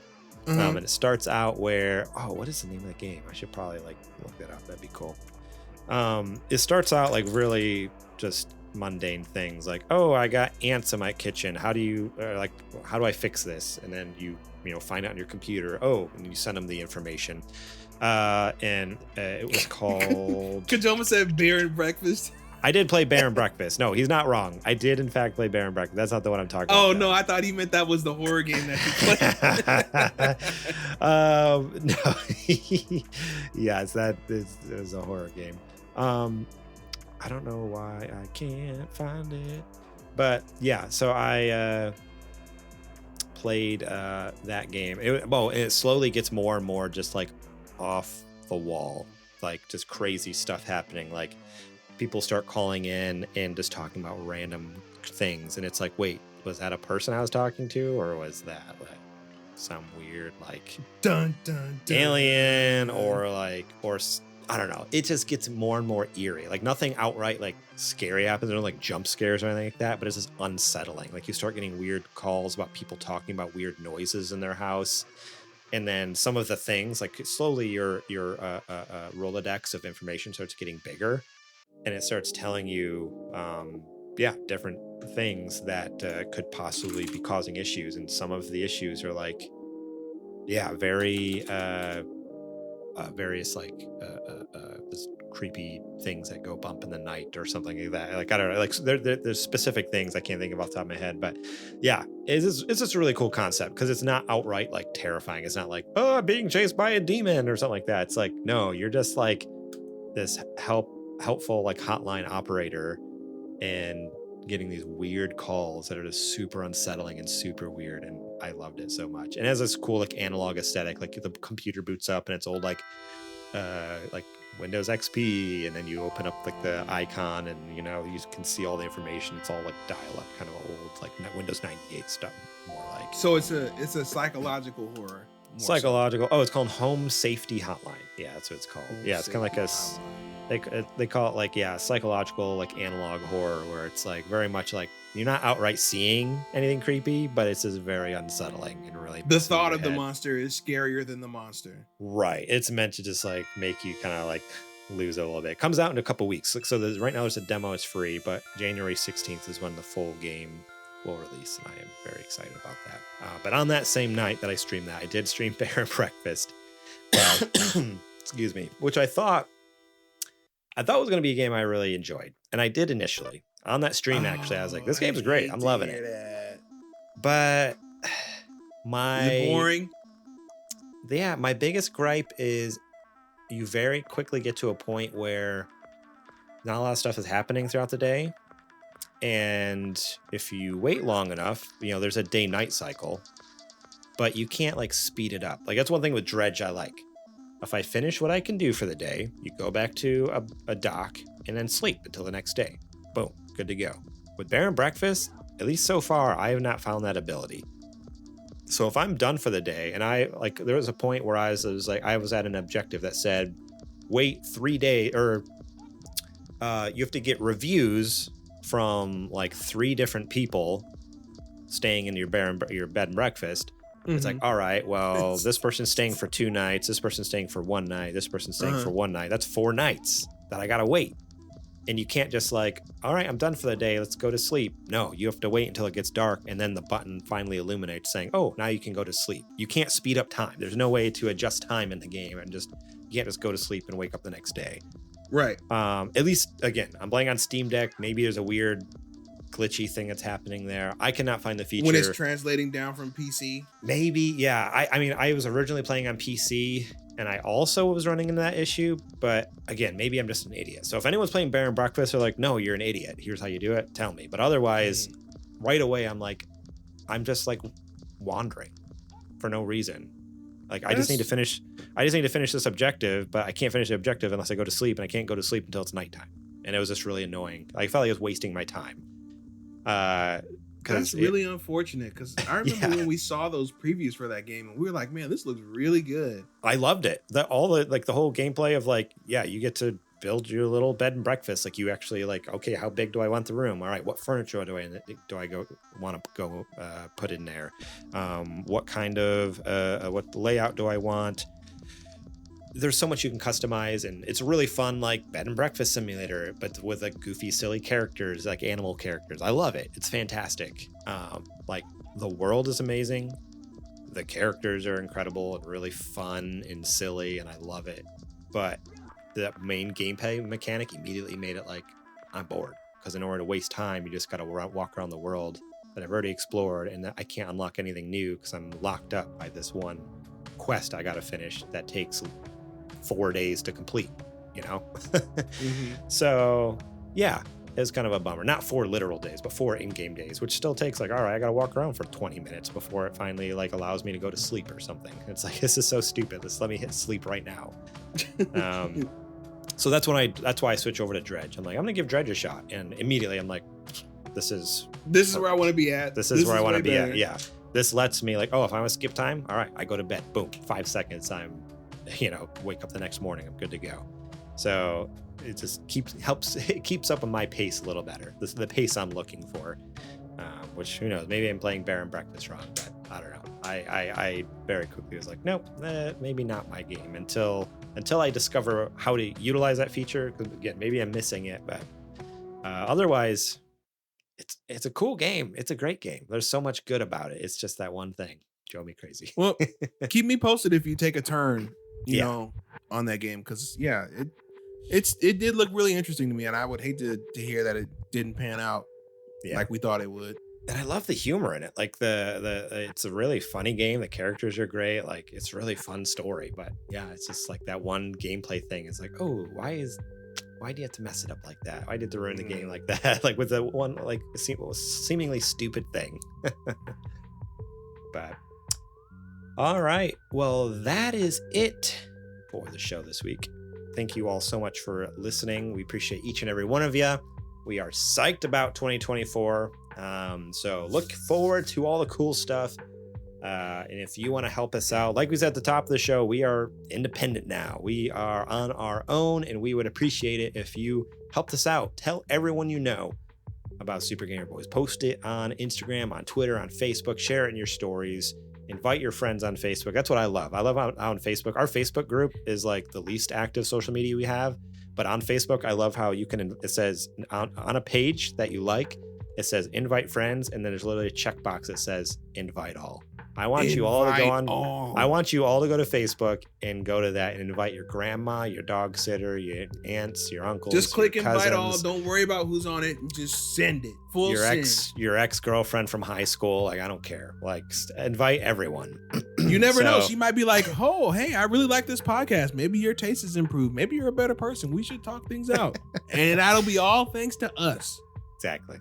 And it starts out where, what is the name of the game? I should probably like look that up. That'd be cool. It starts out like really just mundane things like, I got ants in my kitchen. How do I fix this? And then you find out on your computer. And you send them the information. And it was called. Kajoma said Bear and Breakfast. I did play Bear and Breakfast. No, he's not wrong. I did in fact play Bear and Breakfast. That's not the one I'm talking about. Oh no, I thought he meant that was the horror game that you played. No. Yes, that is a horror game. I don't know why I can't find it, but yeah. So I played that game. It slowly gets more and more just like off the wall, like just crazy stuff happening. Like people start calling in and just talking about random things, and it's like, wait, was that a person I was talking to, or was that like some weird like dun, dun, dun, alien or I don't know. It just gets more and more eerie. Like nothing outright like scary happens. There are no like jump scares or anything like that, but it's just unsettling. Like you start getting weird calls about people talking about weird noises in their house. And then some of the things, like slowly your Rolodex of information starts getting bigger, and it starts telling you, different things that could possibly be causing issues. And some of the issues are like, very various like this creepy things that go bump in the night or something like that. Like I don't know, like there's specific things I can't think of off the top of my head, but yeah, it's just a really cool concept because it's not outright like terrifying. It's not like being chased by a demon or something like that. It's like, no, you're just like this helpful like hotline operator and getting these weird calls that are just super unsettling and super weird, and I loved it so much. And it has this cool like analog aesthetic, like the computer boots up and it's old like Windows XP, and then you open up like the icon and you can see all the information. It's all like dial-up, kind of old like Windows 98 stuff, more like. So it's a psychological horror. Psychological. It's called Home Safety Hotline. Yeah, that's what it's called. It's kind of like they call it like psychological like analog horror, where it's like very much like you're not outright seeing anything creepy, but it's just very unsettling and really. The thought of the monster is scarier than the monster. Right. It's meant to just like make you kind of like lose it a little bit. It comes out in a couple weeks. So right now there's a demo. It's free, but January 16th is when the full game will release, and I am very excited about that. But on that same night that I streamed that, I did stream Bear and Breakfast. Excuse me, which I thought was going to be a game I really enjoyed, and I did initially on that stream. Actually, I was like, "This game's great. I'm loving it." But is it boring? Yeah, my biggest gripe is you very quickly get to a point where not a lot of stuff is happening throughout the day. And if you wait long enough, there's a day-night cycle, but you can't like speed it up. Like that's one thing with Dredge I like. If I finish what I can do for the day, you go back to a dock and then sleep until the next day. Boom, good to go. With Bear and Breakfast, at least so far, I have not found that ability. So if I'm done for the day, and there was a point where I was at an objective that said, wait 3 days, or you have to get reviews from like 3 different people staying in your bed and breakfast. It's like, all right, well, this person's staying for 2 nights, this person's staying for 1 night, this person's staying for 1 night. That's 4 nights that I gotta wait. And you can't just like, all right, I'm done for the day, let's go to sleep. No, you have to wait until it gets dark, and then the button finally illuminates saying, oh, now you can go to sleep. You can't speed up time. There's no way to adjust time in the game, and you can't just go to sleep and wake up the next day. Right. At least, again, I'm playing on Steam Deck. Maybe there's a weird glitchy thing that's happening there. I cannot find the feature. When it's translating down from PC? Maybe, yeah. I mean, I was originally playing on PC, and I also was running into that issue. But again, maybe I'm just an idiot. So if anyone's playing Bear and Breakfast, they're like, no, you're an idiot. Here's how you do it. Tell me. But otherwise, right away, I'm just like wandering for no reason. Like I just need to finish this objective, but I can't finish the objective unless I go to sleep, and I can't go to sleep until it's nighttime. And it was just really annoying. I felt like I was wasting my time. That's really unfortunate, because I remember when we saw those previews for that game, and we were like, man, this looks really good. I loved it. The whole gameplay of you get to build your little bed and breakfast. Like you actually okay, how big do I want the room? All right, what furniture do I want to put in there? What kind of what layout do I want? There's so much you can customize, and it's a really fun bed and breakfast simulator, but with goofy, silly characters, like animal characters. I love it. It's fantastic. The world is amazing. The characters are incredible and really fun and silly, and I love it. But the main gameplay mechanic immediately made it I'm bored, because in order to waste time, you just got to walk around the world that I've already explored, and I can't unlock anything new because I'm locked up by this one quest I got to finish that takes 4 days to complete, So yeah, it was kind of a bummer. Not 4 literal days, but 4 in-game days, which still takes all right, I gotta walk around for 20 minutes before it finally allows me to go to sleep or something. It's this is so stupid. Let me hit sleep right now. So that's why I switch over to Dredge. I'm gonna give Dredge a shot, and immediately I'm this is where I want to be at. This is where I want to be at. Yeah, this lets me if I want to skip time, all right, I go to bed, boom, 5 seconds, I'm wake up the next morning, I'm good to go. So it just keeps up on my pace a little better. This is the pace I'm looking for, which who knows, maybe I'm playing Bear and Breakfast wrong, but I don't know. I very quickly was nope, maybe not my game until I discover how to utilize that feature. Because again, maybe I'm missing it, but otherwise, it's a cool game. It's a great game. There's so much good about it. It's just that one thing drove me crazy. Well, keep me posted if you take a turn, you know, on that game, because it did look really interesting to me, and I would hate to hear that it didn't pan out like we thought it would. And I love the humor in it. It's a really funny game. The characters are great. It's a really fun story. But yeah, it's just that one gameplay thing. It's oh, why do you have to mess it up like that? Why did you have to ruin the game like that? With the one seemingly stupid thing. But all right, well, that is it for the show this week. Thank you all so much for listening. We appreciate each and every one of you. We are psyched about 2024. So look forward to all the cool stuff. And if you want to help us out, like we said at the top of the show, we are independent now. We are on our own, and we would appreciate it if you helped us out. Tell everyone you know about Super Gamer Boys. Post it on Instagram, on Twitter, on Facebook. Share it in your stories. Invite your friends on Facebook. That's what I love. I love on Facebook. Our Facebook group is the least active social media we have. But on Facebook, I love how it says on a page that you like, it says invite friends, and then there's literally a checkbox that says invite all. I want you all to go on. I want you all to go to Facebook and go to that and invite your grandma, your dog sitter, your aunts, your uncles. Just click your invite cousins, all. Don't worry about who's on it. Just send it. Your ex-girlfriend from high school. I don't care. Invite everyone. You never know. She might be oh, hey, I really like this podcast. Maybe your taste has improved. Maybe you're a better person. We should talk things out. And that'll be all thanks to us. Exactly.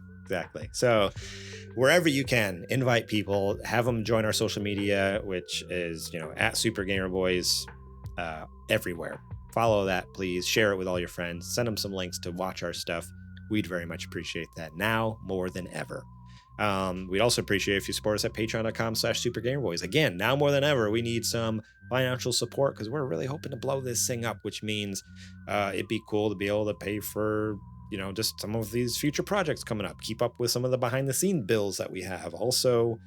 So wherever you can, invite people, have them join our social media, which is, at Super Gamer Boys, everywhere. Follow that, please. Share it with all your friends. Send them some links to watch our stuff. We'd very much appreciate that now more than ever. We'd also appreciate if you support us at patreon.com/supergamerboys. Again, now more than ever, we need some financial support because we're really hoping to blow this thing up, which means it'd be cool to be able to pay for just some of these future projects coming up, keep up with some of the behind the scene bills that we have. Also,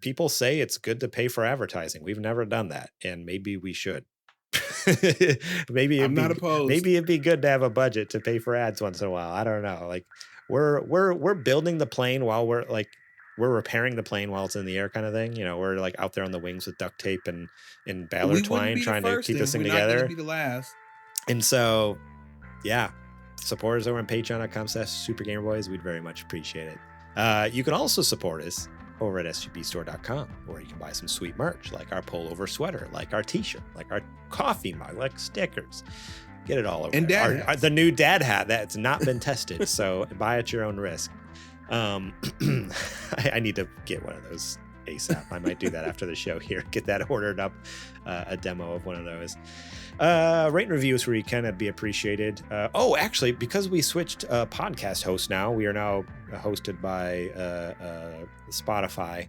people say it's good to pay for advertising. We've never done that, and maybe we should. I'm not opposed. Maybe it'd be good to have a budget to pay for ads once in a while. I don't know. We're building the plane while we're repairing the plane while it's in the air, kind of thing. We're out there on the wings with duct tape and baler twine, trying to keep this thing together. Not gonna be the last. And so, yeah, support us over on patreon.com/supergamerboys. We'd very much appreciate it. You can also support us over at sgpstore.com, where you can buy some sweet merch, like our pullover sweater, like our t-shirt, like our coffee mug, like stickers. Get it all over and there. dad The new dad hat that's not been tested, so buy at your own risk. I need to get one of those ASAP. I might do that after the show here. Get that ordered up, a demo of one of those. Rate and reviews where you can be appreciated. Actually, because we switched podcast host now, we are now hosted by Spotify.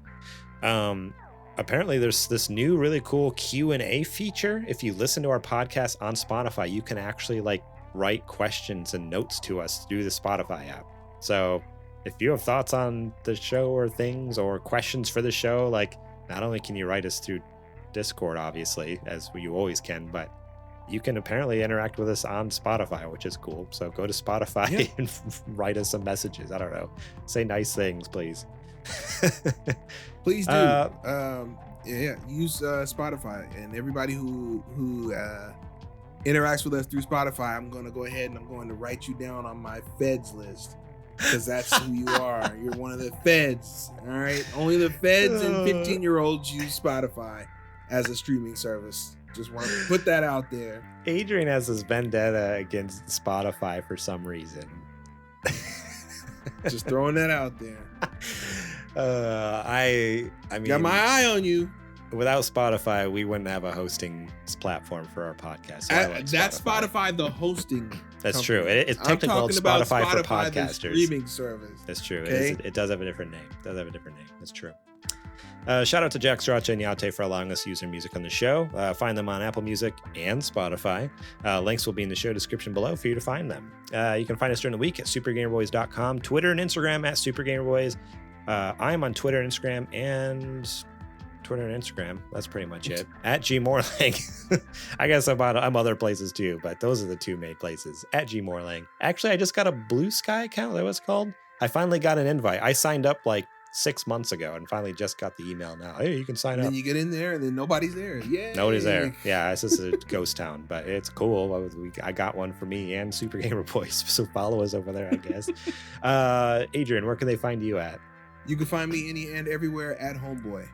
Apparently there's this new really cool Q&A feature. If you listen to our podcast on Spotify, you can actually like write questions and notes to us through the Spotify app. So if you have thoughts on the show or things or questions for the show, like not only can you write us through Discord, obviously, as you always can, but you can apparently interact with us on Spotify, which is cool. So go to Spotify and write us some messages. I don't know. Say nice things, please. Please do. Use Spotify, and everybody who interacts with us through Spotify, I'm going to go ahead and I'm going to write you down on my feds list, because that's who you are. You're one of the feds. All right. Only the feds and 15-year-olds use Spotify as a streaming service. Just want to put that out there. Adrian has this vendetta against Spotify for some reason. Just throwing that out there. I mean, got my eye on you. Without Spotify, we wouldn't have a hosting platform for our podcast. So That's Spotify, the hosting. That's company. true. It's technically called Spotify for podcasters. The streaming service. That's true. Okay? It does have a different name. That's true. Shout out to Jack, Sriracha, and Yate for allowing us to use their music on the show. Find them on Apple Music and Spotify. Links will be in the show description below for you to find them. You can find us during the week at supergamerboys.com, Twitter and Instagram at supergamerboys. I'm on Twitter and Instagram That's pretty much it. At Morlang. I guess I'm other places too, but those are the two main places. At Morlang. Actually, I just got a Blue Sky account. That was called. I finally got an invite. I signed up like 6 months ago and finally just got the email now. Hey, you can sign up. Then you get in there and then nobody's there. Yeah. Nobody's there. Yeah, it's just a ghost town, but it's cool. I got one for me and Super Gamer Boys, so follow us over there, I guess. Adrian, where can they find you at? You can find me any and everywhere at Homeboy.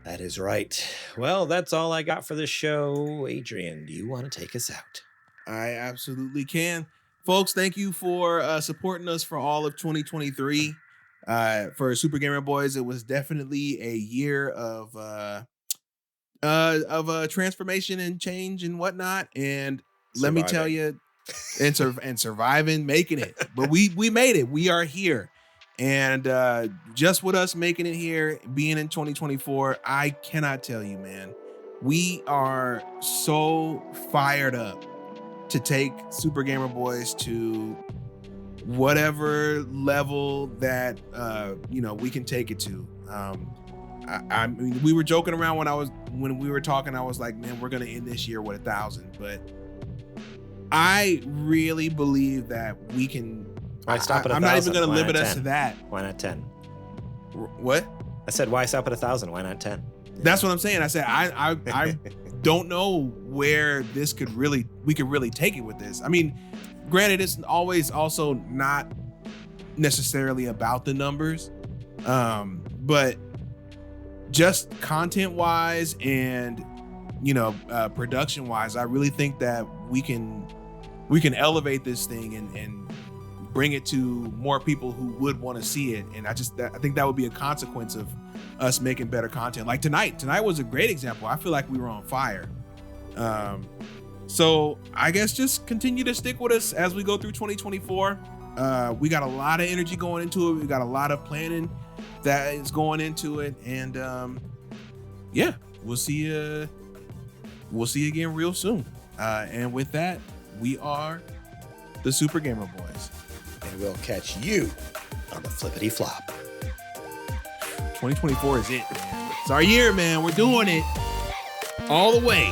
That is right. Well, that's all I got for this show. Adrian, do you want to take us out? I absolutely can. Folks, thank you for supporting us for all of 2023. For Super Gamer Boys, it was definitely a year of transformation and change and whatnot. And let me tell you, and surviving, making it. But we made it. We are here. And just with us making it here, being in 2024, I cannot tell you, man. We are so fired up to take Super Gamer Boys to whatever level that we can take it to. I mean, we were joking around when we were talking. I was like, man, we're gonna end this year with 1,000, but I really believe that we can. Why stop at 1,000? I'm not even gonna limit us to that. Why not 10? What? I said, why stop at 1,000? Why not 10? That's what I'm saying. I said I don't know where we could really take it with this. I mean, granted, it's always also not necessarily about the numbers, but just content wise and production wise, I really think that we can elevate this thing and bring it to more people who would want to see it. And I think that would be a consequence of us making better content. Like tonight was a great example. I feel like we were on fire. So I guess just continue to stick with us as we go through 2024. We got a lot of energy going into it. We got a lot of planning that is going into it. And we'll see you again real soon. And with that, we are the Super Gamer Boys. And we'll catch you on the flippity flop. 2024 is it, man. It's our year, man. We're doing it all the way.